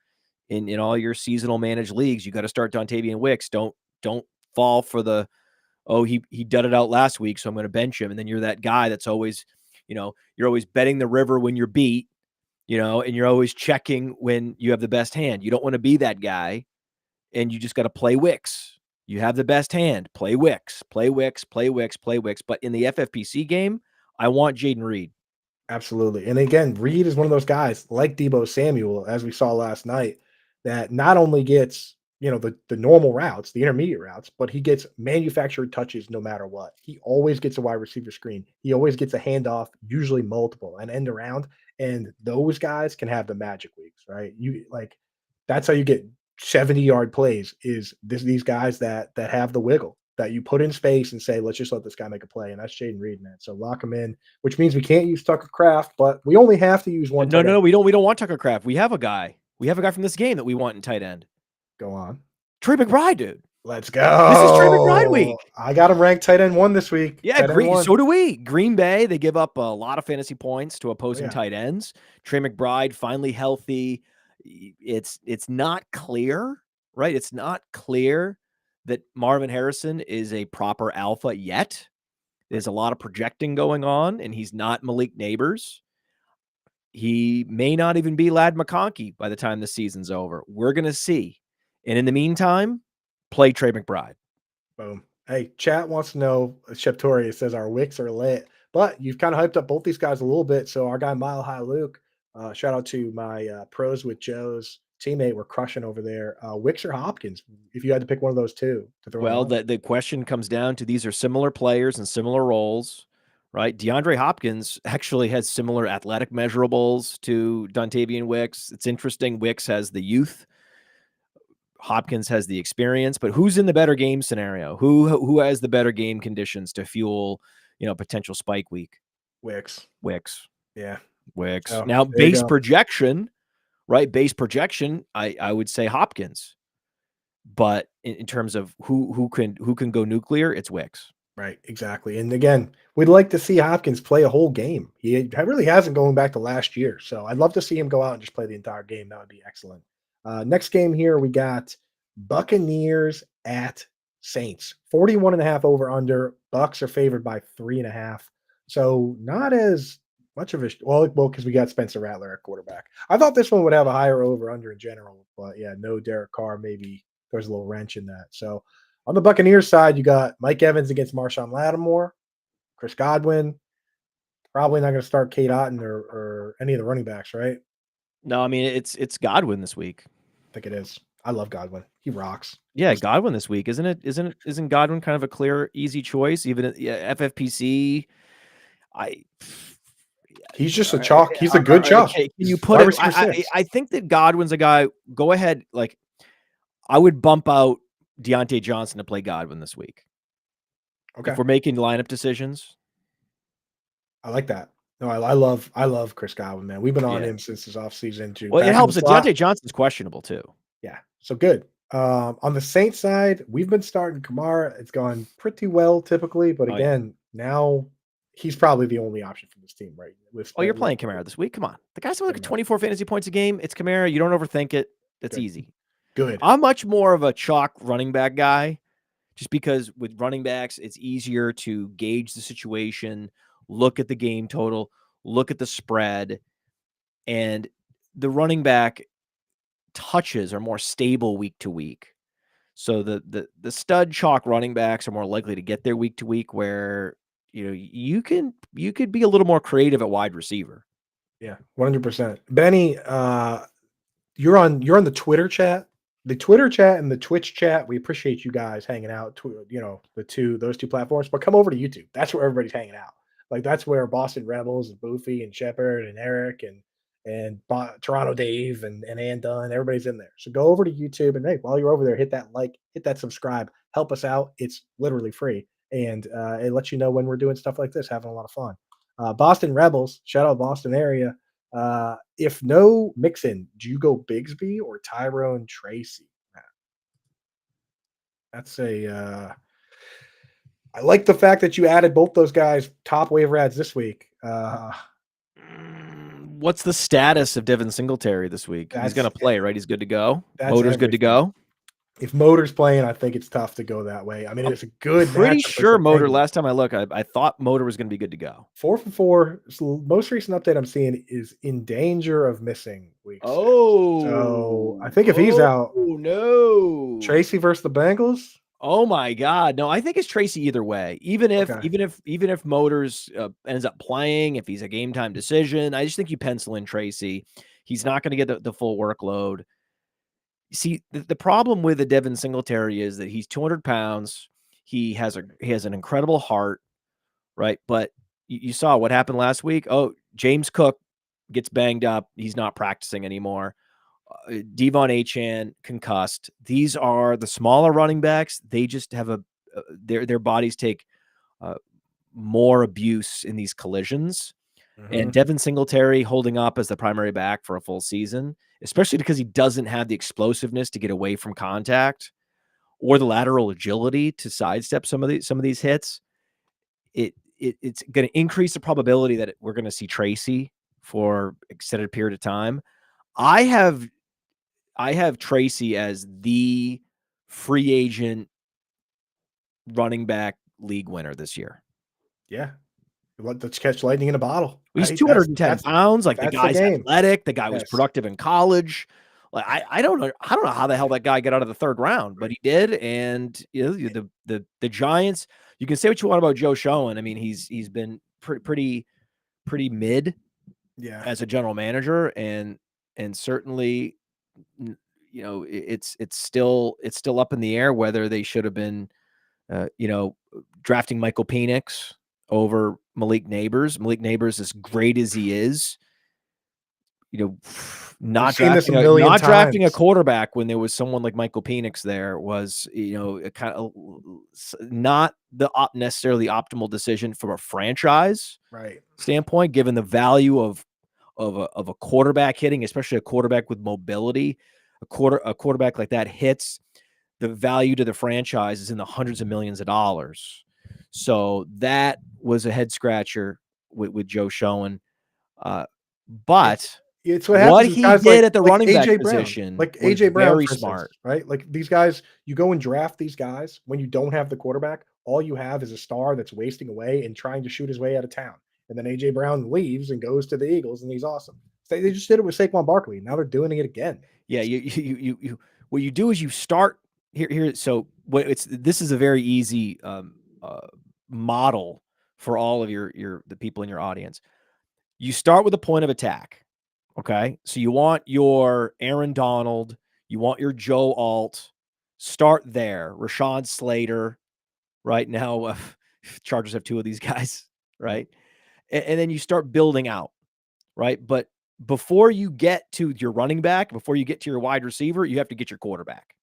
in all your seasonal managed leagues. You got to start Dontavian Wicks. Don't fall for the, he did it out last week, so I'm going to bench him. And then you're that guy that's always, you're always betting the river when you're beat. and you're always checking when you have the best hand. You don't want to be that guy, and you just got to play Wicks. You have the best hand. Play Wicks, play Wicks, play Wicks, play Wicks. But in the FFPC game, I want Jaden Reed. Absolutely. And again, Reed is one of those guys like Deebo Samuel, as we saw last night, that not only gets, the normal routes, the intermediate routes, but he gets manufactured touches no matter what. He always gets a wide receiver screen. He always gets a handoff, usually multiple, and end around. And those guys can have the magic weeks, right? That's how you get 70-yard plays is these guys that have the wiggle that you put in space and say, let's just let this guy make a play. And that's Jaden Reed, man. So lock him in, which means we can't use Tucker Kraft, but we only have to use one. No, we don't want Tucker Kraft. We have a guy. We have a guy from this game that we want in tight end. Go on. Trey McBride, dude. Let's go. This is Trey McBride week. I got him ranked tight end 1 this week. Yeah, so do we. Green Bay, they give up a lot of fantasy points to opposing tight ends. Trey McBride finally healthy. It's not clear, right? It's not clear that Marvin Harrison is a proper alpha yet. There's a lot of projecting going on, and he's not Malik Neighbors. He may not even be Ladd McConkey by the time the season's over. We're going to see. And in the meantime, play Trey McBride. Boom. Hey, chat wants to know, Sheptoria says our wicks are lit, but you've kind of hyped up both these guys a little bit. So our guy, Mile High Luke, shout out to my Pros with Joe's teammate. We're crushing over there. Wicks or Hopkins, if you had to pick one of those two to throw. Well, the question comes down to these are similar players and similar roles, right? DeAndre Hopkins actually has similar athletic measurables to Dontavian Wicks. It's interesting. Wicks has the youth. Hopkins has the experience, but who's in the better game scenario? Who has the better game conditions to fuel, potential spike week? Wicks. Yeah. Wicks. Oh, now, base projection, right? Base projection, I would say Hopkins. But in terms of who can go nuclear, it's Wicks. Right, exactly. And again, we'd like to see Hopkins play a whole game. He really hasn't going back to last year. So I'd love to see him go out and just play the entire game. That would be excellent. Next game here, we got Buccaneers at Saints. 41.5 over under. Bucks are favored by 3.5. So not as much of a because we got Spencer Rattler at quarterback. I thought this one would have a higher over under in general, but yeah, no Derek Carr. Maybe there's a little wrench in that. So on the Buccaneers side, you got Mike Evans against Marshawn Lattimore, Chris Godwin. Probably not going to start Kate Otten or any of the running backs, right? No, I mean it's Godwin this week. I think it is. I love Godwin. He rocks. Yeah, Godwin this week, isn't it? Isn't Godwin kind of a clear, easy choice? Even at FFPC, he's just a chalk. He's a good chalk. Can you put it? I think that Godwin's a guy. Go ahead. Like, I would bump out Deontay Johnson to play Godwin this week. Okay. If we're making lineup decisions. I like that. No, I love Chris Godwin, man. We've been on him since his offseason too. Well, it helps that Deontay Johnson's questionable too. Yeah. So good. On the Saints side, we've been starting Kamara. It's gone pretty well typically, but again, now he's probably the only option for this team, right? You're playing Kamara this week. Come on. The guy's like 24 fantasy points a game. It's Kamara. You don't overthink it. That's easy. Good. I'm much more of a chalk running back guy, just because with running backs, it's easier to gauge the situation, look at the game total, look at the spread, and the running back touches are more stable week to week. So the stud chalk running backs are more likely to get there week to week, where you could be a little more creative at wide receiver. Yeah, 100%. Benny, you're on the Twitter chat. The Twitter chat and the Twitch chat, we appreciate you guys hanging out, those two platforms, but come over to YouTube. That's where everybody's hanging out. Like, that's where Boston Rebels and Boofy and Shepard and Eric and Toronto Dave and Ann Dunn, everybody's in there. So go over to YouTube and, hey, while you're over there, hit that like, hit that subscribe, help us out. It's literally free. And it lets you know when we're doing stuff like this, having a lot of fun. Boston Rebels, shout out Boston area. If no Mixon, do you go Bigsby or Tyrone Tracy? That's I like the fact that you added both those guys top waiver ads this week. What's the status of Devin Singletary this week? He's going to play, right? He's good to go. Motor's good to go. If Motor's playing, I think it's tough to go that way. I mean, I'm it's a good pretty matchup versus sure the Motor, Bengals. last time I looked, I thought Motor was going to be good to go. 4 for 4. So most recent update I'm seeing is in danger of missing week 6. So I think if he's out, No. Tracy versus the Bengals. Oh my God. No, I think it's Tracy either way. Even if Okay. even if Motors ends up playing, if he's a game time decision, I just think you pencil in Tracy. He's not going to get the full workload. See, the problem with the Devin Singletary is that he's 200 pounds. He has an incredible heart, right? But you saw what happened last week. Oh, James Cook gets banged up. He's not practicing anymore. Devon Achane concussed. These are the smaller running backs. They just have their bodies take more abuse in these collisions. And Devin Singletary holding up as the primary back for a full season, especially because he doesn't have the explosiveness to get away from contact or the lateral agility to sidestep some of these hits. It's going to increase the probability that we're going to see Tracy for extended period of time. I have Tracy as the free agent running back league winner this year. Yeah. Let's catch lightning in a bottle. He's Right? 210 pounds. Like, the That's the guy's game. athletic. The guy was Yes. productive in college. Like, I don't know how the hell that guy got out of the third round, but he did. And the Giants. You can say what you want about Joe Schoen. I mean, he's been pretty mid, as a general manager, and certainly, it's still up in the air whether they should have been, drafting Michael Penix over Malik Neighbors. Malik Neighbors, as great as he is, not drafting a quarterback when there was someone like Michael Penix there was, a kind of not necessarily optimal decision from a franchise standpoint, given the value of a quarterback hitting, especially a quarterback with mobility. A quarterback like that hits, the value to the franchise is in the hundreds of millions of dollars. So that was a head scratcher with Joe Schoen. But it's what what happens. he Guys did at the running back AJ Brown, position like was AJ Brown, very for smart. instance, right? Like these guys, you go and draft these guys when you don't have the quarterback. All you have is a star that's wasting away and trying to shoot his way out of town. And then AJ Brown leaves and goes to the Eagles, and he's awesome. They just did it with Saquon Barkley. Now they're doing it again. Yeah, you what you do is you start here. So this is a very easy model for all of the people in your audience. You start with a point of attack. Okay. So you want your Aaron Donald, you want your Joe Alt, start there. Rashawn Slater, right now, Chargers have two of these guys, right? And then you start building out, right? But before you get to your running back, before you get to your wide receiver, you have to get your quarterback.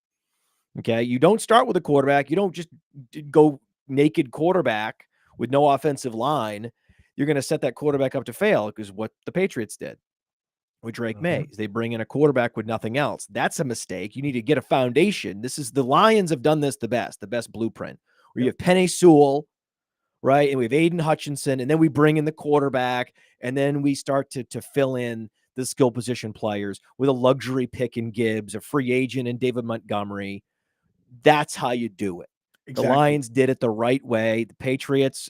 Okay. You don't start with a quarterback. You don't just go naked quarterback with no offensive line. You're going to set that quarterback up to fail, because what the Patriots did with Drake May is they bring in a quarterback with nothing else. That's a mistake. You need to get a foundation. The Lions have done this the best blueprint, where you have Penei Sewell, right? And we have Aiden Hutchinson, and then we bring in the quarterback, and then we start to fill in the skill position players with a luxury pick in Gibbs, a free agent in David Montgomery. That's how you do it. Exactly. The Lions did it the right way. The Patriots,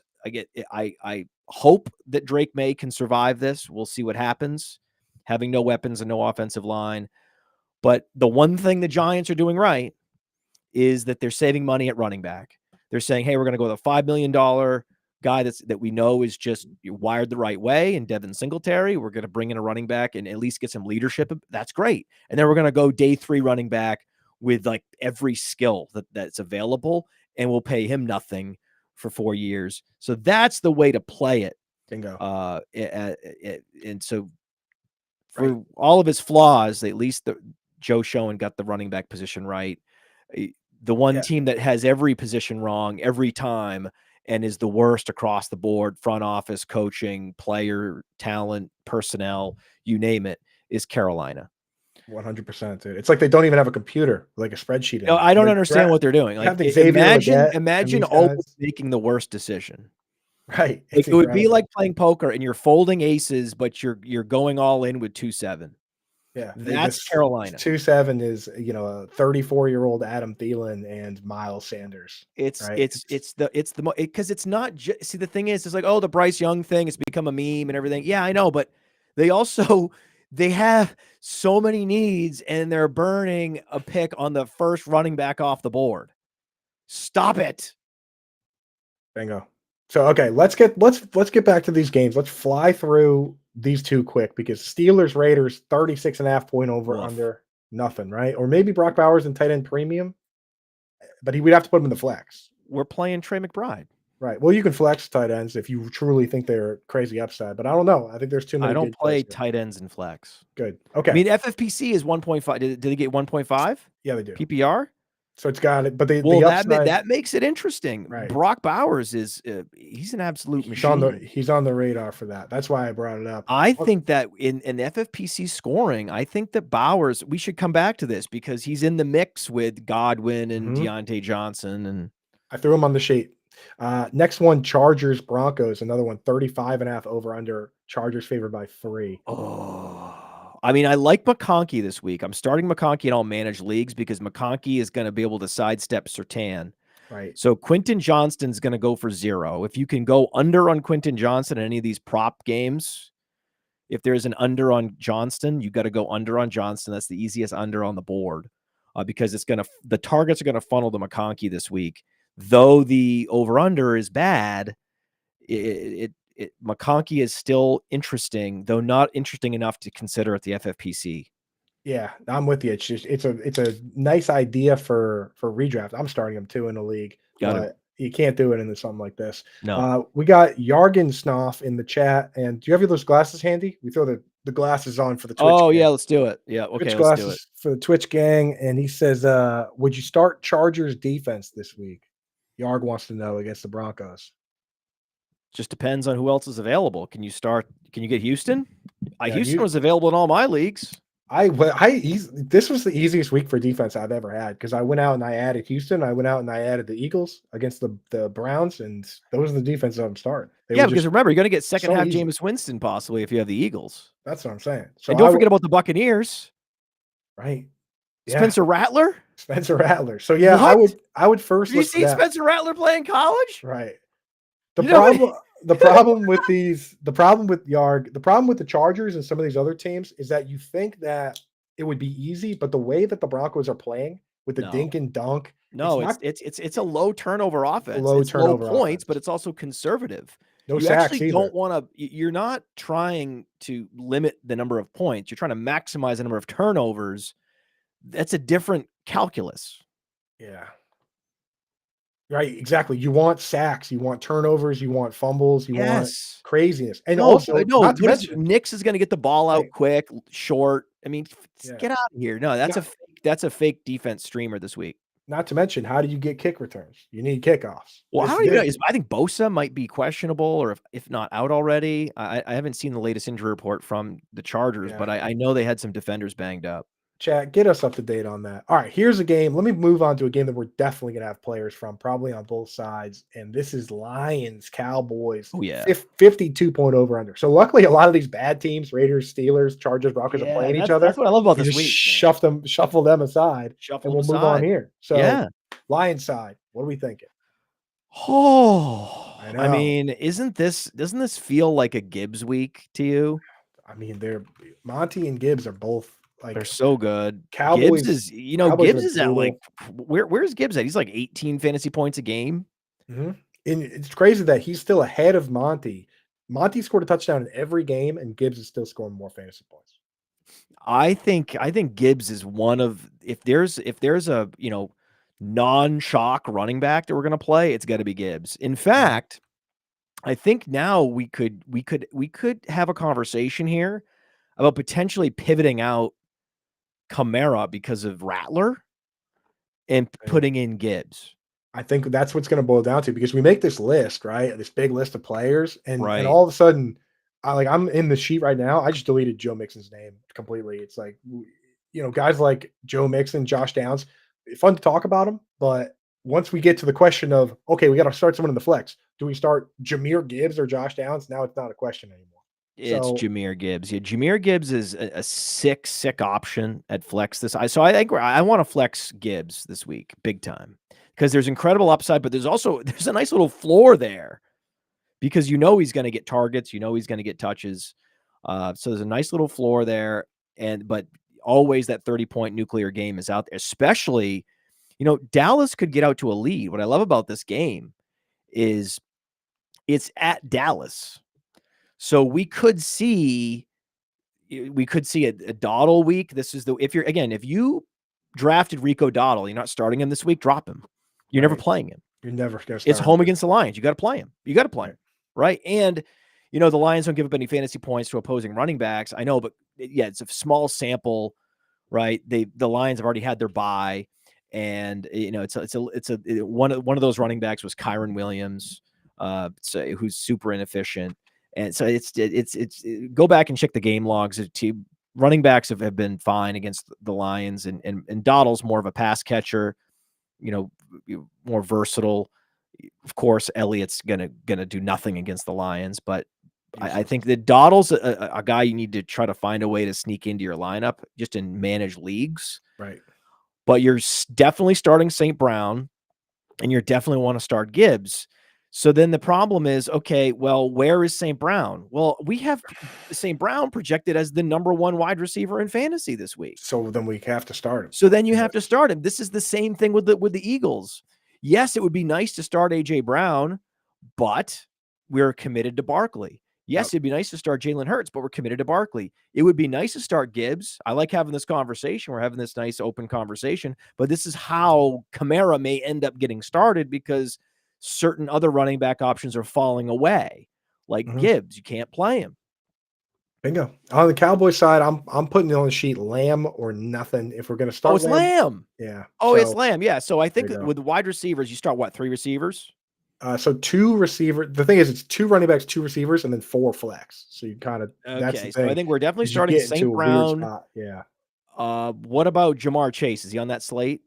I hope that Drake May can survive this. We'll see what happens, having no weapons and no offensive line. But the one thing the Giants are doing right is that they're saving money at running back. They're saying, hey, we're going to go with a $5 million guy that we know is just wired the right way, and Devin Singletary. We're going to bring in a running back and at least get some leadership. That's great. And then we're going to go day 3 running back with like every skill that's available, and we'll pay him nothing for 4 years. So that's the way to play it. Bingo. And so for all of his flaws, at least Joe Schoen got the running back position right. The one team that has every position wrong every time and is the worst across the board, front office, coaching, player, talent, personnel, you name it, is Carolina. 100%, dude. It's like they don't even have a computer, like a spreadsheet. No, I don't understand what they're doing. Like, imagine always making the worst decision. Right. Like, it would be like playing poker and you're folding aces, but you're going all in with 2-7. Yeah, That's this Carolina. 2-7 is, a 34-year-old Adam Thielen and Miles Sanders, right? Because it's not just, see, the thing is, it's like, oh, the Bryce Young thing has become a meme and everything. Yeah, I know, but they also they have so many needs and they're burning a pick on the first running back off the board. Stop it. Bingo. So, okay, let's get back to these games. Let's fly through these two quick because Steelers Raiders 36.5 point over Woof. under nothing, right? Or maybe Brock Bowers in tight end premium, but we'd have to put him in the flex. We're playing Trey McBride. Right. Well, you can flex tight ends if you truly think they're crazy upside, but I don't know. I think there's too many I don't good plays play here. tight ends in flex. Good. I Okay. mean, FFPC is 1.5. Did they get 1.5? Yeah, they do. PPR? So it's got it, but Well, the upside, that makes it interesting. right? Brock Bowers is he's an absolute He's on machine. he's on the radar for that. That's why I brought it up. I think that in FFPC scoring, I think that Bowers, we should come back to this because he's in the mix with Godwin and Deontay Johnson. And I threw him on the sheet. Next one, Chargers Broncos, another one, 35.5 over under. Chargers favored by 3. I mean, I like McConkey this week. I'm starting McConkey in all managed leagues because McConkey is going to be able to sidestep Surtain. Right. So Quentin Johnston's going to go for 0. If you can go under on Quentin Johnston in any of these prop games, if there's an under on Johnston, you got to go under on Johnston. That's the easiest under on the board because the targets are going to funnel to McConkey this week. Though the over under is bad, McConkey is still interesting, though not interesting enough to consider at the FFPC. Yeah, I'm with you. It's a nice idea for redraft. I'm starting him too in the league, but you can't do it into something like this. No. We got Yargen Snoff in the chat, and do you have those glasses handy? We throw the glasses on for the Twitch. Oh gang. yeah, let's do it. Yeah, okay, Twitch let's do it for the Twitch gang, and he says, "Would you start Chargers defense this week?" Yarg wants to know against the Broncos. Just depends on who else is available. Can you get Houston? Yeah, Houston was available in all my leagues. This was the easiest week for defense I've ever had because I went out and I added Houston. I went out and I added the Eagles against the Browns, and those are the defenses I'm starting. Because remember, you're going to get second half easy. Jameis Winston possibly if you have the Eagles. That's what I'm saying. So and don't forget about the Buccaneers. Right. Yeah. Spencer Rattler. So yeah, what? I would first. Did you see Spencer Rattler play in college? Right. The problem with Yarg, the problem with the Chargers and some of these other teams is that you think that it would be easy, but the way that the Broncos are playing with the dink and dunk, it's a low turnover offense. Low turnover points, offense. But it's also conservative. No you sacks actually either. Don't want to. You're not trying to limit the number of points. You're trying to maximize the number of turnovers. That's a different calculus. Yeah. Right, exactly. You want sacks, you want turnovers, you want fumbles, you want craziness. And not to mention, Nix is going to get the ball out quick, short. I mean, get out of here. No, that's a fake defense streamer this week. Not to mention, how do you get kick returns? You need kickoffs. Well, how do you know? I think Bosa might be questionable, or if not out already. I haven't seen the latest injury report from the Chargers, but I know they had some defenders banged up. Chat, get us up to date on that. All right, here's a game. Let me move on to a game that we're definitely going to have players from, probably on both sides. And this is Lions, Cowboys. Oh, yeah. 52 point over under. So luckily, a lot of these bad teams, Raiders, Steelers, Chargers, Broncos, are playing each other. That's what I love about this week. Shuffle them aside, and we'll move on here. So, Lions side, what are we thinking? Oh, I mean, doesn't this feel like a Gibbs week to you? I mean, Monty and Gibbs are both. They're so good. Cowboys Gibbs is at where's Gibbs at? He's like 18 fantasy points a game. Mm-hmm. And it's crazy that he's still ahead of Monty. Monty scored a touchdown in every game, and Gibbs is still scoring more fantasy points. I think Gibbs is one of if there's a non-shock running back that we're gonna play, it's got to be Gibbs. In fact, I think now we could have a conversation here about potentially pivoting out Kamara because of Rattler and putting in Gibbs. I think that's what's going to boil down to, because we make this list, right? This big list of players, and all of a sudden, I'm in the sheet right now. I just deleted Joe Mixon's name completely. It's like, guys like Joe Mixon, Josh Downs, fun to talk about them, but once we get to the question of, okay, we got to start someone in the flex. Do we start Jahmyr Gibbs or Josh Downs? Now it's not a question anymore. It's So Jahmyr Gibbs. Yeah, Jahmyr Gibbs is a sick option at flex this. I think I want to flex Gibbs this week, big time, because there's incredible upside, but there's a nice little floor there because he's going to get targets, he's going to get touches. So there's a nice little floor there, but always that 30-point nuclear game is out there. Especially, Dallas could get out to a lead. What I love about this game is it's at Dallas. So we could see a Dottle week. This is if you drafted Rico Dottle, you're not starting him this week, drop him. You're never playing him. You're never going to start. It's home against the Lions. You got to play him. Right? And the Lions don't give up any fantasy points to opposing running backs. I know, but yeah, it's a small sample, right? The Lions have already had their bye, and one of those running backs was Kyron Williams, who's super inefficient. And so it's go back and check the game logs. Running backs have been fine against the Lions, and Dottle's more of a pass catcher, more versatile. Of course, Elliott's gonna do nothing against the Lions, but I think that Dottle's a guy you need to try to find a way to sneak into your lineup just in managed leagues. Right. But you're definitely starting St. Brown, and you're definitely want to start Gibbs. So then the problem is, okay, well, where is St. Brown? Well, we have St. Brown projected as the number 1 wide receiver in fantasy this week. So then we have to start him. So then you have to start him. This is the same thing with the Eagles. Yes, it would be nice to start A.J. Brown, but we're committed to Barkley. Yes, It'd be nice to start Jalen Hurts, but we're committed to Barkley. It would be nice to start Gibbs. I like having this conversation. We're having this nice open conversation, but this is how Kamara may end up getting started because certain other running back options are falling away. Like Gibbs, you can't play him. Bingo. On the Cowboys side, I'm putting it on the sheet Lamb or nothing. If we're going to start, it's Lamb. Yeah. It's Lamb. Yeah. So I think with wide receivers, you start 3 receivers. So 2 receivers. The thing is, it's 2 running backs, 2 receivers, and then 4 flex. So you kind of that's the thing. So I think we're definitely starting St. Brown. Yeah. What about Jamar Chase? Is he on that slate?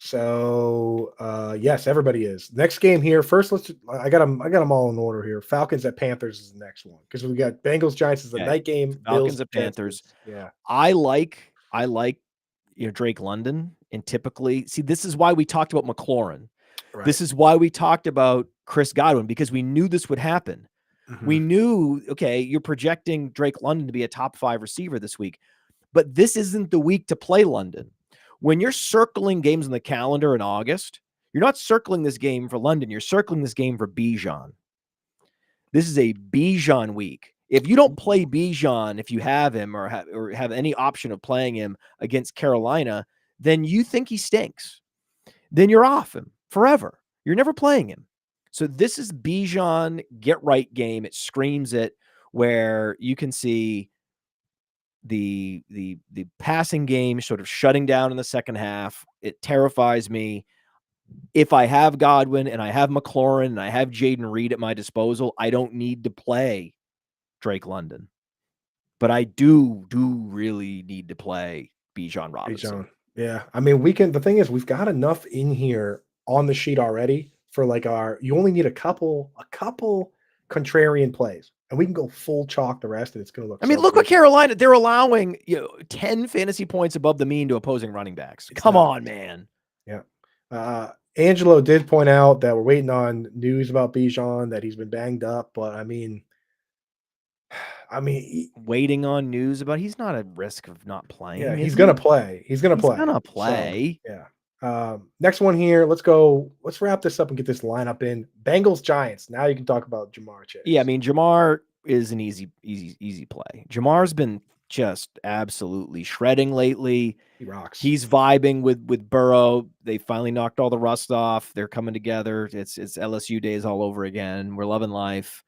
So yes, everybody is. Next game here. First, I got them all in order here. Falcons at Panthers is the next one because we got Bengals Giants is the night game. Falcons at Panthers. Yeah. I like Drake London, and typically this is why we talked about McLaurin. Right. This is why we talked about Chris Godwin, because we knew this would happen. We knew, okay, you're projecting Drake London to be a top 5 receiver this week, but this isn't the week to play London. When you're circling games on the calendar in August, you're not circling this game for London. You're circling this game for Bijan. This is a Bijan week. If you don't play Bijan, if you have him or have any option of playing him against Carolina, then you think he stinks. Then you're off him forever. You're never playing him. So this is Bijan get right game. It screams it, where you can see the passing game sort of shutting down in the second half. It terrifies me. If I have Godwin and I have McLaurin and I have Jaden Reed at my disposal, I don't need to play Drake London. But I do really need to play Bijan Robinson. Yeah. I mean, the thing is, we've got enough in here on the sheet already for you only need a couple contrarian plays, and we can go full chalk the rest, and it's going to look. Look what Carolina, they're allowing 10 fantasy points above the mean to opposing running backs. Come on, man. Yeah. Angelo did point out that we're waiting on news about Bijan, that he's been banged up, but I mean, waiting on news about he's not at risk of not playing. Yeah, he's going to play. He's going to play. So, yeah. Next one here. Let's go. Let's wrap this up and get this lineup in. Bengals Giants. Now you can talk about Jamar Chase. Yeah, Jamar is an easy play. Jamar's been just absolutely shredding lately. He rocks. He's vibing with Burrow. They finally knocked all the rust off. They're coming together. It's LSU days all over again. We're loving life.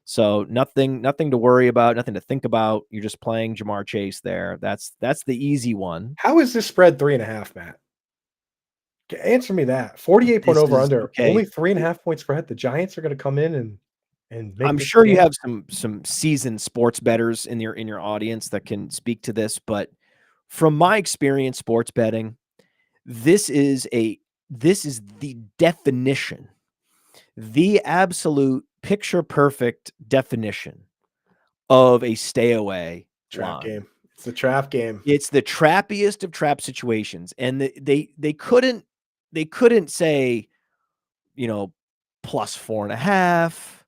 So nothing to worry about, nothing to think about. You're just playing Jamar Chase there. That's the easy one. How is this spread 3.5, Matt? Answer me that. 48 point over under. Okay. Only 3.5 point spread. The Giants are going to come in and make. I'm sure you have some seasoned sports bettors in your audience that can speak to this, but from my experience sports betting, this is the definition, the absolute picture perfect definition of a stay away Trap line. game. It's the trap game. It's the trappiest of trap situations, and they couldn't say, plus 4.5.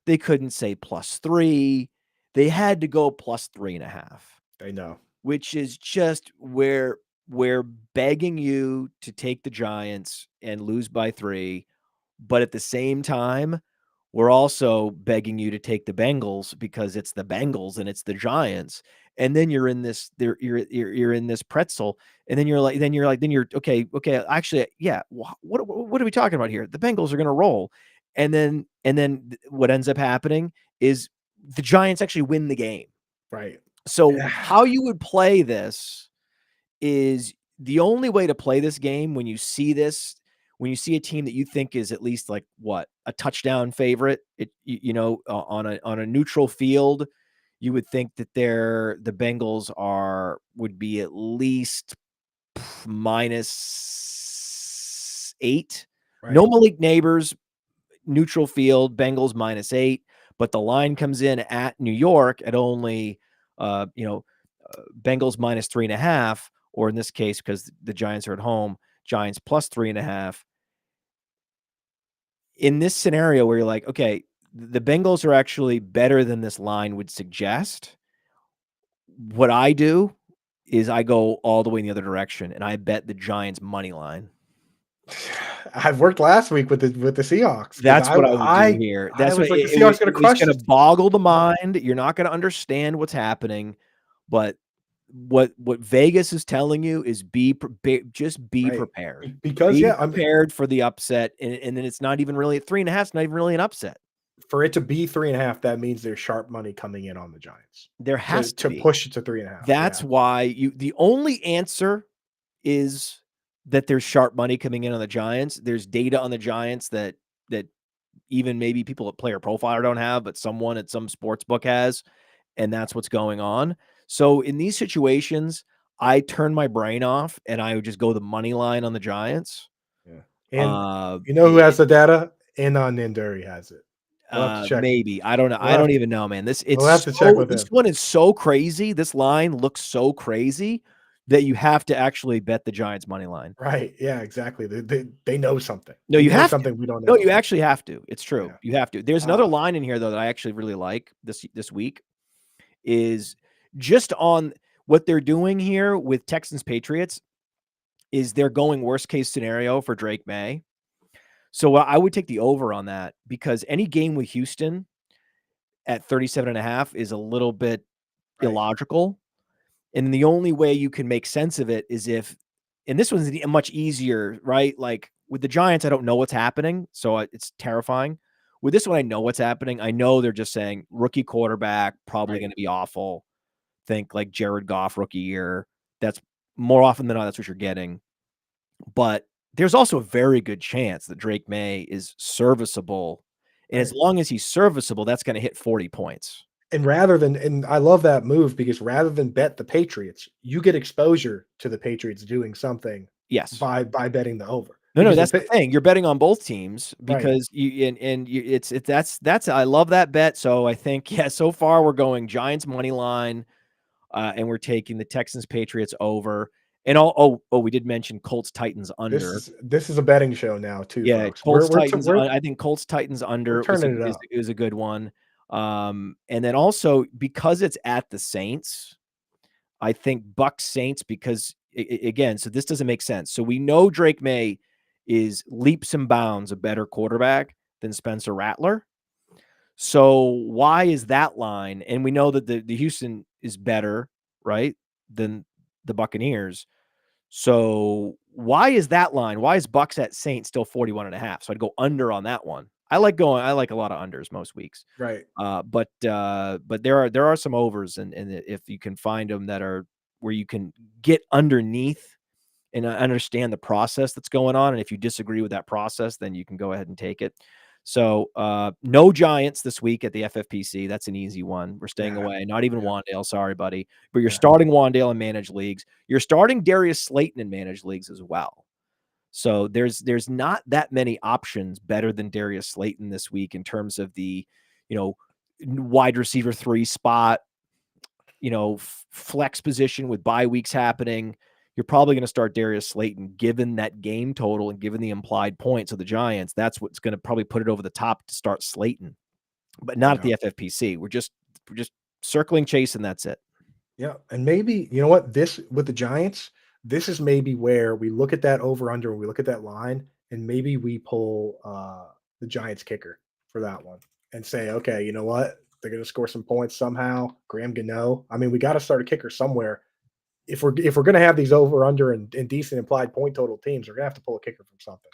They couldn't say plus 3. They had to go plus 3.5, They know. which is just where we're begging you to take the Giants and lose by 3, but at the same time, we're also begging you to take the Bengals because it's the Bengals and it's the Giants. And then you're in this you're in this pretzel, and then you're okay, actually, yeah, what are we talking about here? The Bengals are going to roll. And then what ends up happening is the Giants actually win the game. Right. So how you would play this is the only way to play this game when you see a team that you think is at least like a touchdown favorite, on a neutral field, you would think that the Bengals would be at least -8. Right. No Malik Neighbors, neutral field, Bengals -8, but the line comes in at New York at only, Bengals -3.5, or in this case, because the Giants are at home, Giants plus 3.5. In this scenario where you're like, okay, the Bengals are actually better than this line would suggest, what I do is I go all the way in the other direction, and I bet the Giants money line. I've worked last week with the Seahawks. That's what I would do here. I That's what was like, the Seahawks going to it was crush gonna this. boggle the mind. You're not gonna understand what's happening, but what Vegas is telling you is just be Right. prepared. Because, Be yeah, I mean, prepared for the upset, and then it's not even really at 3.5. It's not even really an upset. for it to be 3.5, that means there's sharp money coming in on the Giants There has to to be. push it to 3.5. That's Yeah. why the only answer is that there's sharp money coming in on the Giants. There's data on the Giants that even maybe people at Player Profiler don't have, but someone at some sports book has, and that's what's going on. So in these situations, I turn my brain off and I would just go the money line on the Giants. Yeah. And you know who has the data? Anon Nanduri has it. We'll have to check. Maybe. I don't know. We'll I have don't even know, man. This him. one is so crazy. This line looks so crazy that you have to actually bet the Giants money line. Right. Yeah, exactly. They know something. No, They you know have something to. we don't No, know. you actually have to. It's true. Yeah. You have to. There's another line in here though that I actually really like this week, is just on what they're doing here with Texans Patriots is they're going worst case scenario for Drake May. So I would take the over on that, because any game with Houston at 37.5 is a little bit illogical. And the only way you can make sense of it is and this one's much easier, right? Like with the Giants, I don't know what's happening, so it's terrifying. With this one, I know what's happening. I know they're just saying rookie quarterback, probably going to be awful. Think like Jared Goff rookie year. That's more often than not, that's what you're getting. But there's also a very good chance that Drake May is serviceable. And as long as he's serviceable, that's going to hit 40 points. And I love that move, because rather than bet the Patriots, you get exposure to the Patriots doing something. Yes. By betting the over. No, that's the thing. You're betting on both teams because that's I love that bet. So I think, so far we're going Giants money line, and we're taking the Texans Patriots over. And we did mention Colts Titans under. This is a betting show now too, Yeah, folks. Colts Titans. I think Colts Titans under is a good one. And then also, because it's at the Saints, I think Bucks Saints, because again, so this doesn't make sense. So we know Drake May is leaps and bounds a better quarterback than Spencer Rattler. So why is that line? And we know that the Houston is better, right, than the Buccaneers. So why is that line? Why is Bucks at Saints still 41.5? So I'd go under on that one. I like a lot of unders most weeks. Right. But there are some overs, and if you can find them that are where you can get underneath and understand the process that's going on. And if you disagree with that process, then you can go ahead and take it. So no Giants this week at the FFPC. That's an easy one. We're staying away. Not even Wandale. Sorry, buddy. But you're starting Wandale in managed leagues. You're starting Darius Slayton in managed leagues as well. So there's not that many options better than Darius Slayton this week in terms of the, wide receiver 3 spot, flex position with bye weeks happening, you're probably going to start Darius Slayton, given that game total and given the implied points of the Giants. That's what's going to probably put it over the top to start Slayton, but not at the FFPC. We're just circling Chase, and that's it. Yeah, and maybe you know what, this with the Giants, this is maybe where we look at that over under and we look at that line, and maybe we pull the Giants kicker for that one and say, okay, you know what, they're going to score some points somehow. Graham Gano. I mean, we got to start a kicker somewhere. If we're going to have these over under and decent implied point total teams, we're going to have to pull a kicker from something.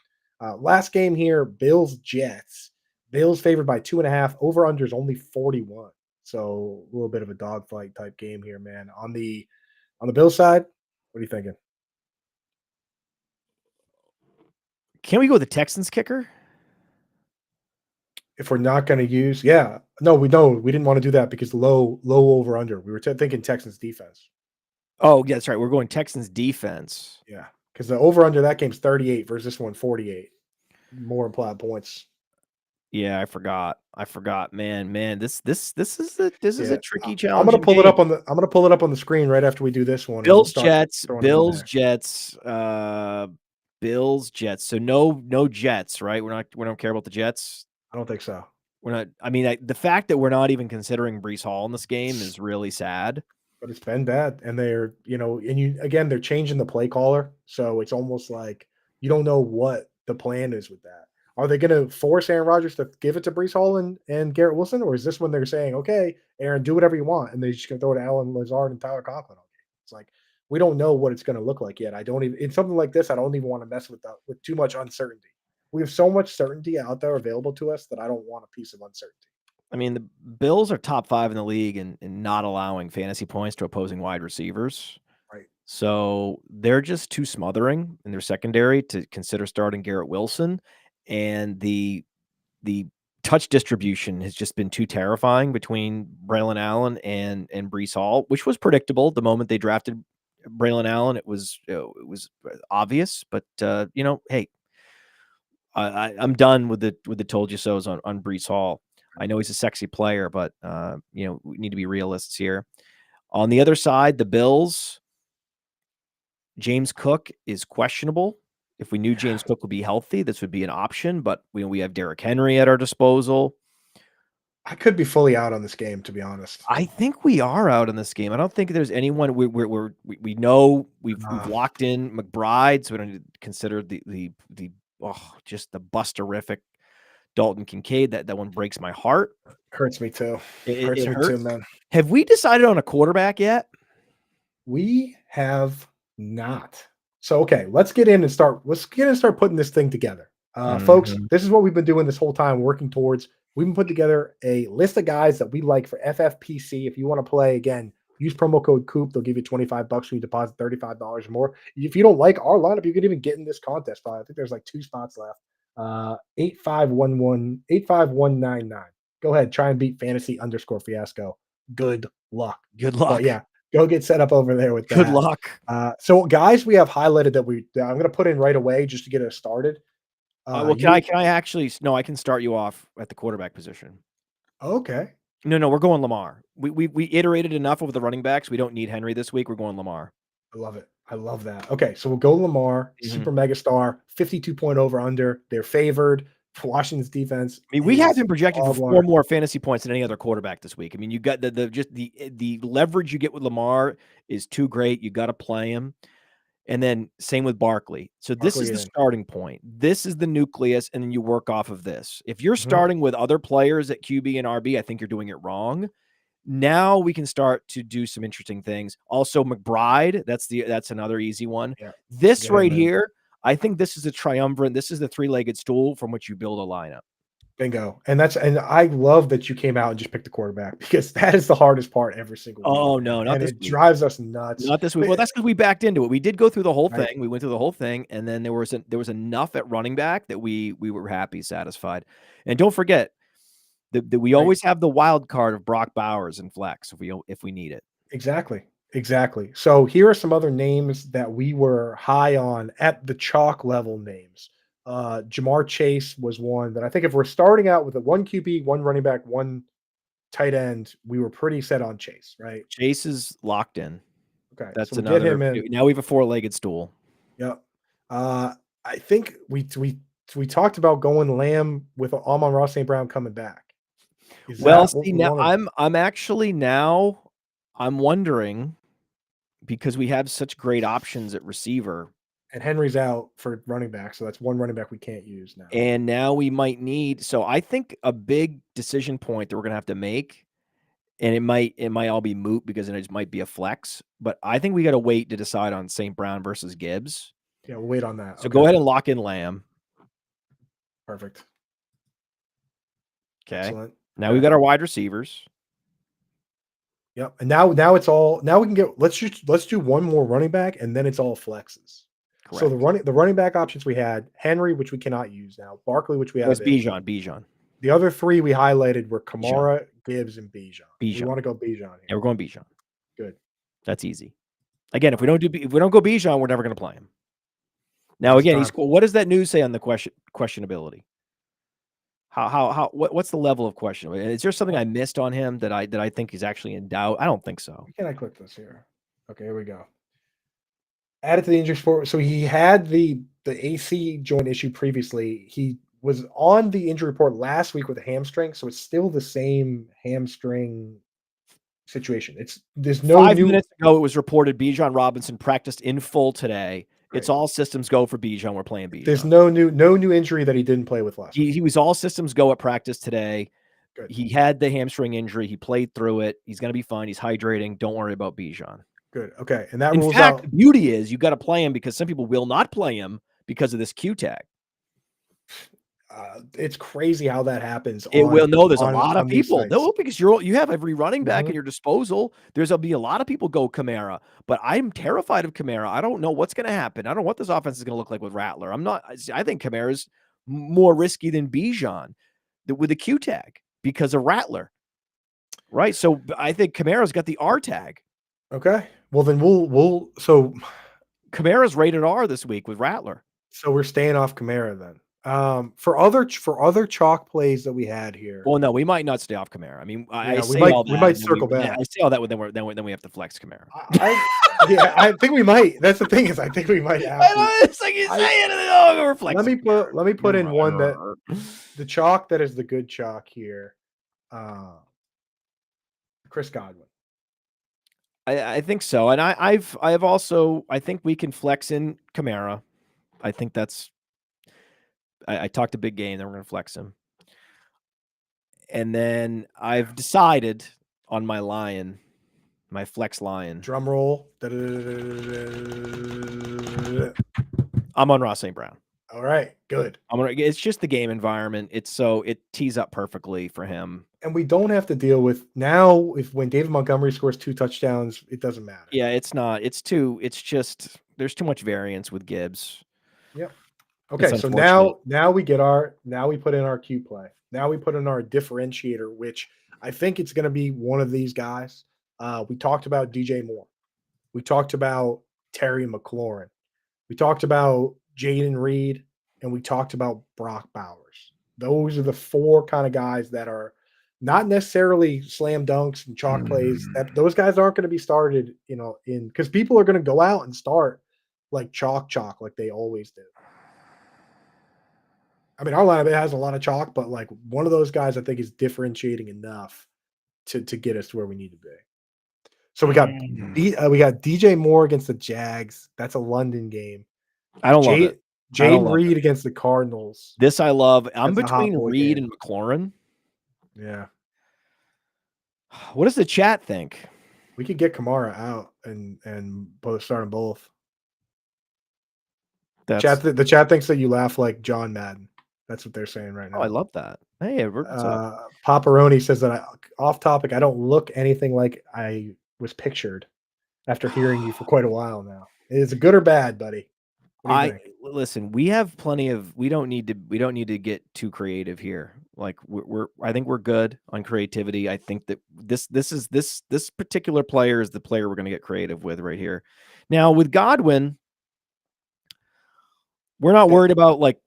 Last game here, Bills Jets. Bills favored by 2.5. Over under is only 41. So a little bit of a dogfight type game here, man. On the Bills side, what are you thinking? Can we go with the Texans kicker? If we're not going to use, no, we didn't want to do that because low over under. We were thinking Texans defense. Oh, yeah, that's right. We're going Texans defense. Yeah, because the over under that game's 38 versus this one 48. More implied points. Yeah, I forgot. Man. This is a tricky challenge. I'm gonna pull it up on the screen right after we do this one. Bills Jets. So no Jets, right? We don't care about the Jets. I don't think so. We're not. I mean, the fact that we're not even considering Breece Hall in this game is really sad. But it's been bad, and they're they're changing the play caller, so it's almost like you don't know what the plan is with that. Are they going to force Aaron Rodgers to give it to Breece Hall and Garrett Wilson, or is this when they're saying, okay, Aaron, do whatever you want, and they're just going to throw it to Allen Lazard and Tyler Conklin? It's like we don't know what it's going to look like yet. I don't even in something like this. I don't even want to mess with too much uncertainty. We have so much certainty out there available to us that I don't want a piece of uncertainty. I mean, the Bills are top 5 in the league in not allowing fantasy points to opposing wide receivers. Right. So they're just too smothering in their secondary to consider starting Garrett Wilson. And the touch distribution has just been too terrifying between Braylon Allen and Breece Hall, which was predictable the moment they drafted Braylon Allen. It was obvious, but hey, I'm done with the told you so's on Breece Hall. I know he's a sexy player, but we need to be realists here. On the other side, the Bills, James Cook is questionable. If we knew James Cook would be healthy, this would be an option, but we have Derrick Henry at our disposal. I could be fully out on this game, to be honest. I think we are out on this game. I don't think there's anyone we know we've locked in McBride, so we don't need to consider just the busterific Dalton Kincaid. That one breaks my heart. Hurts me too. It hurts me too, man. Have we decided on a quarterback yet? We have not. So okay, let's get in and start putting this thing together. Folks, this is what we've been doing this whole time, working towards. We've been putting together a list of guys that we like for FFPC. If you want to play, again, use promo code Coop. They'll give you $25 when you deposit $35 or more. If you don't like our lineup, you could even get in this contest. I think there's like 2 spots left. 85199. Go ahead, try and beat fantasy_fiasco. Good luck. But yeah, go get set up over there with that. Good luck. So guys, we have highlighted that I'm going to put in right away just to get us started. Can I actually? No, I can start you off at the quarterback position. Okay. No, we're going Lamar. We iterated enough over the running backs. We don't need Henry this week. We're going Lamar. I love it. I love that. Okay, so we'll go Lamar, super mega star, 52 point over under. They're favored. Washington's defense. I mean, we have him projected for 4 more fantasy points than any other quarterback this week. I mean, you got the leverage you get with Lamar is too great. You got to play him. And then same with Barkley. So this is the starting point. This is the nucleus, and then you work off of this. If you're starting with other players at QB and RB, I think you're doing it wrong. Now we can start to do some interesting things. Also, McBride, that's another easy one. Yeah. This right here, I think this is a triumvirate. This is the 3-legged stool from which you build a lineup. Bingo. And I love that you came out and just picked the quarterback, because that is the hardest part every single week. Oh, no, not this week. It drives us nuts. Not this week. Well, that's because we backed into it. We did go through the whole thing. We went through the whole thing, and then there was enough at running back that we were happy, satisfied. And don't forget that we always have the wild card of Brock Bowers and flex if we need it. Exactly. So here are some other names that we were high on at the chalk level names. Jamar Chase was one that I think if we're starting out with a 1 QB, 1 running back, 1 tight end, we were pretty set on Chase, right? Chase is locked in. Okay, That's so we get another. him in. Now we have a 4-legged stool. Yep. I think we talked about going Lamb with Amon-Ra St. Brown coming back. Is Well, that what see, we now want to do? I'm wondering, because we have such great options at receiver, And Henry's out for running back, so that's one running back we can't use now. and now we might need. So I think a big decision point that we're gonna have to make, and it might all be moot because it just might be a flex, but I think we got to wait to decide on St. Brown versus Gibbs. Yeah, we'll wait on that. So go ahead and lock in Lamb. Perfect. Okay. Excellent. Now we've got our wide receivers. Yep. And now it's all. Now we can get. Let's do one more running back, and then it's all flexes. Correct. So the running back options we had: Henry, which we cannot use now; Barkley, which we have. It's Bijan. The other three we highlighted were Kamara, Gibbs, and Bijan. We want to go Bijan here. Yeah, we're going Bijan. Good. That's easy. Again, if we don't go Bijan, we're never going to play him. Now, again, what does that news say on the questionability? What's the level of questionability? Is there something I missed on him that I think is actually in doubt? I don't think so. Can I click this here? Okay, here we go. Added to the injury report. So he had the AC joint issue previously. He was on the injury report last week with a hamstring, so it's still the same hamstring situation. There's no 5 minutes ago it was reported Bijan Robinson practiced in full today. Right. It's all systems go for Bijan. We're playing Bijan. There's no new injury that he didn't play with last week. He was all systems go at practice today. Good. He had the hamstring injury. He played through it. He's going to be fine. He's hydrating. Don't worry about Bijan. Good. Okay. And that rules out. The beauty is you got to play him because some people will not play him because of this Q tag. It's crazy how that happens. There's a lot of people. No, because you have every running back at your disposal. There'll be a lot of people go Kamara, but I'm terrified of Kamara. I don't know what's going to happen. I don't know what this offense is going to look like with Rattler. I think Kamara's more risky than Bijan with the Q tag because of Rattler. Right. So I think Kamara's got the R tag. Okay. Well, then so Kamara's rated R this week with Rattler. So we're staying off Kamara then. For other chalk plays that we had here. Well, no, we might not stay off Kamara. I mean, we might circle back. I say all that, then we have to flex Kamara. I think we might. That's the thing is, I think we might have to. It's like you say it, and we're flexing. Let me put in one that the chalk that is the good chalk here. Chris Godwin. I think so, and I've also I think we can flex in Kamara. I think that's. I talked a big game, then we're going to flex him. And then I've decided on my flex lion. Drum roll. Amon-Ra St. Brown. All right, good. It's just the game environment. It tees up perfectly for him. And we don't have to deal with now when David Montgomery scores 2 touchdowns, it doesn't matter. Yeah, it's not. It's just there's too much variance with Gibbs. Yep. Okay, so now we put in our Q play. Now we put in our differentiator, which I think it's going to be one of these guys. We talked about DJ Moore. We talked about Terry McLaurin. We talked about Jaden Reed, and we talked about Brock Bowers. Those are the 4 kind of guys that are not necessarily slam dunks and chalk plays. That those guys aren't going to be started, because people are going to go out and start like chalk like they always do. I mean, our lineup has a lot of chalk, but like one of those guys I think is differentiating enough to get us to where we need to be. So we got DJ Moore against the Jags. That's a London game. I don't love it. Jaden Reed against the Cardinals. This I love. I'm between Reed and McLaurin. Yeah. What does the chat think? We could get Kamara out and start them both. The chat thinks that you laugh like John Madden. That's what they're saying right now. Oh, I love that. Hey, Paparoni says that off topic, I don't look anything like I was pictured after hearing you for quite a while now. Is it good or bad, buddy? Listen, we have plenty of we don't need to get too creative here. Like I think we're good on creativity. I think that this particular player is the player we're going to get creative with right here. Now with Godwin, we're not worried about like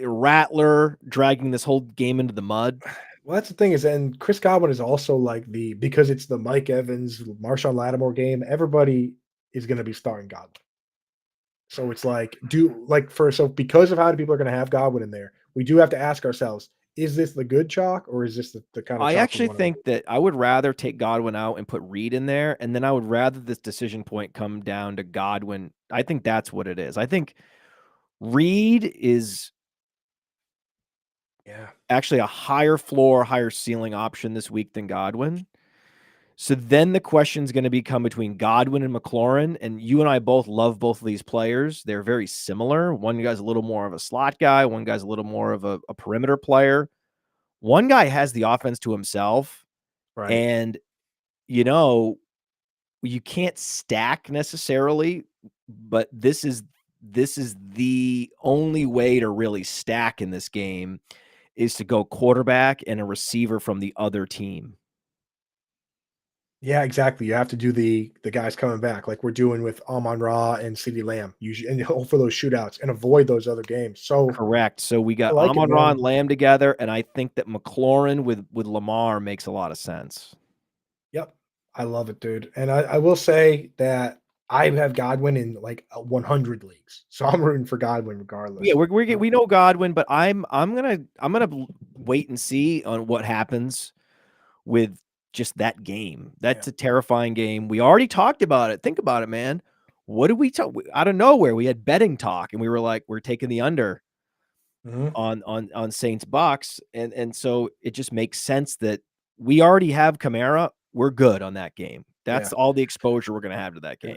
Rattler dragging this whole game into the mud. Well, that's the thing is, and Chris Godwin is also like because it's the Mike Evans, Marshawn Lattimore game. Everybody is going to be starting Godwin. So it's like, because of how many people are going to have Godwin in there, we do have to ask ourselves: is this the good chalk, or is this the kind of I chalk we actually want to think that I would rather take Godwin out and put Reed in there, and then I would rather this decision point come down to Godwin. I think that's what it is. I think Reed is Yeah. actually a higher floor, higher ceiling option this week than Godwin. So then the question's going to become between Godwin and McLaurin, and you and I both love both of these players. They're very similar. One guy's a little more of a slot guy. One guy's a little more of a perimeter player. One guy has the offense to himself, Right. and you can't stack necessarily, but this is the only way to really stack in this game is to go quarterback and a receiver from the other team. Yeah, exactly. You have to do the guys coming back, like we're doing with Amon-Ra and CeeDee Lamb, usually, and hope for those shootouts and avoid those other games. So Correct. So we I got like it, Amon-Ra man. and Lamb together, and I think that McLaurin with Lamar makes a lot of sense. Yep. I love it, dude. And I will say that I have Godwin in like 100 leagues. So I'm rooting for Godwin Yeah, regardless. we know Godwin, but I'm gonna wait and see on what happens with just that game. Yeah. That's a terrifying game. We already talked about it. Think about it, man. What did we talk out of nowhere? We had betting talk, and we were like, we're taking the under Mhm. on Saints Bucks, and so it just makes sense that we already have Kamara. We're good on that game. Yeah. That's all the exposure we're gonna have to that game.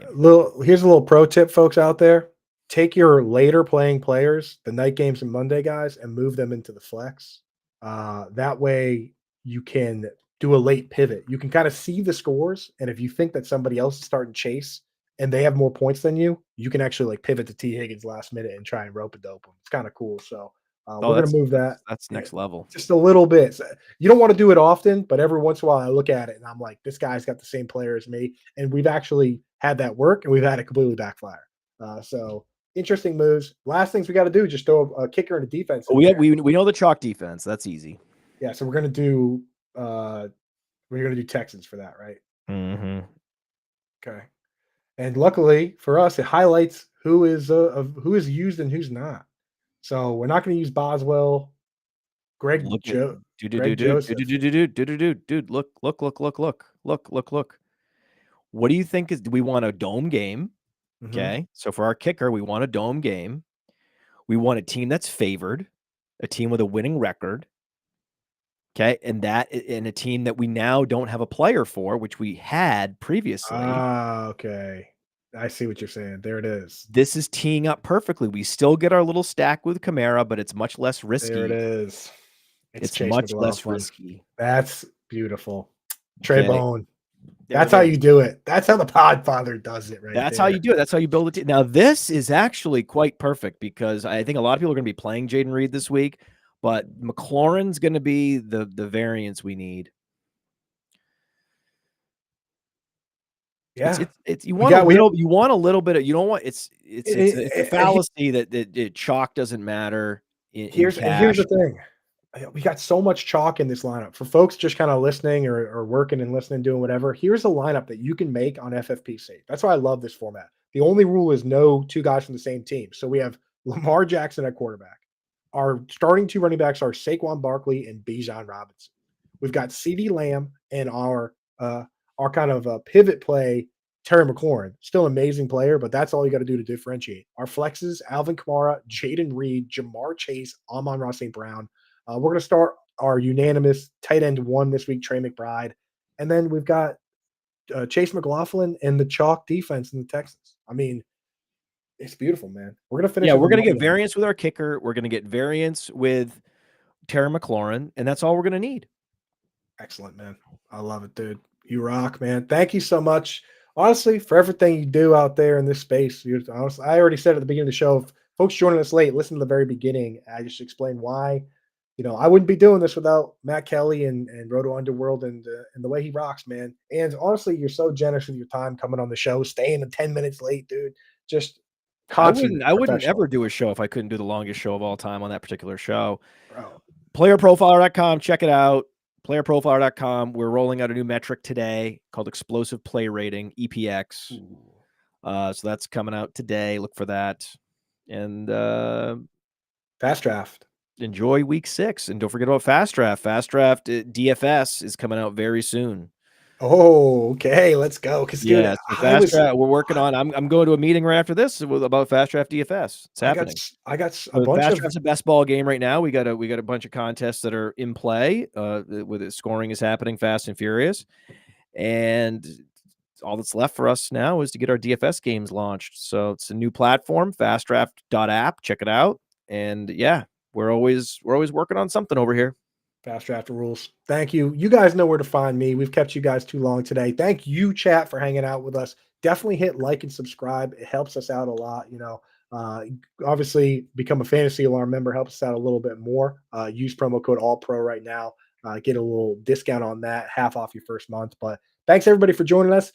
Here's a little pro tip, folks out there. Take your later playing players, the night games and Monday guys, and move them into the flex. That way you can do a late pivot. You can kind of see the scores, and if you think that somebody else is starting chase and they have more points than you, you can actually like pivot to T Higgins last minute and try and rope a dope them. It's kind of cool. So Oh, we're gonna move that. that's Yeah, next level. just a little bit. You don't want to do it often, but every once in a while I look at it and I'm like, this guy's got the same player as me. And we've actually had that work and we've had it completely backfire. So interesting moves. Last things we got to do, just throw a kicker and a defense in there. We know the chalk defense. That's easy. Yeah. So uh we're gonna do Texans for that, right? Mm-hmm. Okay. And luckily for us, it highlights who is used and who's not. So we're not going to use Boswell, Greg Look at Joe, Greg Joseph. dude. Look. What do you think do we want a dome game? Mhm. Okay. So for our kicker, we want a dome game. We want a team that's favored, a team with a winning record. Okay. And a team that we now don't have a player for, which we had previously. Okay. I see what you're saying. There it is. This is teeing up perfectly. We still get our little stack with Kamara, but it's much less There it risky. is. It's It's Chase much less McLaughlin. risky. That's beautiful. Trey Okay. Bone. There That's it how is. you do it. That's how the Podfather does it right That's how there. you do it. That's how you build a team. Now, this is actually quite perfect because I think a lot of people are going to be playing Jaden Reed this week, but McLaurin's going to be the variance we need. Yeah. It's you We want a got we have little bit of you don't want it's a and fallacy that chalk doesn't matter in here's the cash. thing. We got so much chalk in this lineup. For folks just kind of listening or working and listening, doing whatever, here's a lineup that you can make on FFPC. That's why I love this format. The only rule is no two guys from the same team. So we have Lamar Jackson at quarterback. Our starting two running backs are Saquon Barkley and Bijan Robinson. We've got CeeDee Lamb and our kind of pivot play, Terry McLaurin. Still an amazing player, but that's all you got to do to differentiate. Our flexes, Alvin Kamara, Jaden Reed, Jamar Chase, Amon-Ra St. Brown. We're going to start our unanimous tight end one this week, Trey McBride. And then we've got Chase McLaughlin and the chalk defense in the Texans. I mean, it's beautiful, man. We're going to finish Yeah, with we're a going to money get line. variance with our kicker. We're going to get variance with Terry McLaurin, and that's all we're going to need. Excellent, man. I love it, dude. You rock, man. Thank you so much, honestly, for everything you do out there in this space. Honestly, I already said at the beginning of the show, if folks joining us late, listen to the very beginning. I just explained why, I wouldn't be doing this without Matt Kelley and Roto Underworld and the way he rocks, man. And honestly, you're so generous with your time coming on the show, staying the 10 minutes late, dude. Just consummate I wouldn't professional, ever do a show if I couldn't do the longest show of all time on that particular show. bro. Playerprofiler.com, check it out. playerprofiler.com. We're rolling out a new metric today called explosive play rating, EPX. So that's coming out today. Look for that. And Fast draft. Enjoy week 6. And don't forget about Fast Draft. Fast Draft DFS is coming out very soon. Oh, okay. Let's go. Because, dude, Yeah, so Fast Draft, we're working on. I'm going to a meeting right after this about Fast Draft DFS. It's happening. I got a So bunch Fast of. Draft's a best ball game right now. We got a bunch of contests that are in play. With it, scoring is happening fast and furious, and all that's left for us now is to get our DFS games launched. So it's a new platform, fastdraft.app. Check it out. And yeah, we're always working on something over here. Fast draft rules. Thank you. You guys know where to find me. We've kept you guys too long today. Thank you, chat, for hanging out with us. Definitely hit like and subscribe. It helps us out a lot. Obviously, become a Fantasy Alarm member helps us out a little bit more. Use promo code AllPro right now. Get a little discount on that, half off your first month. But thanks everybody for joining us.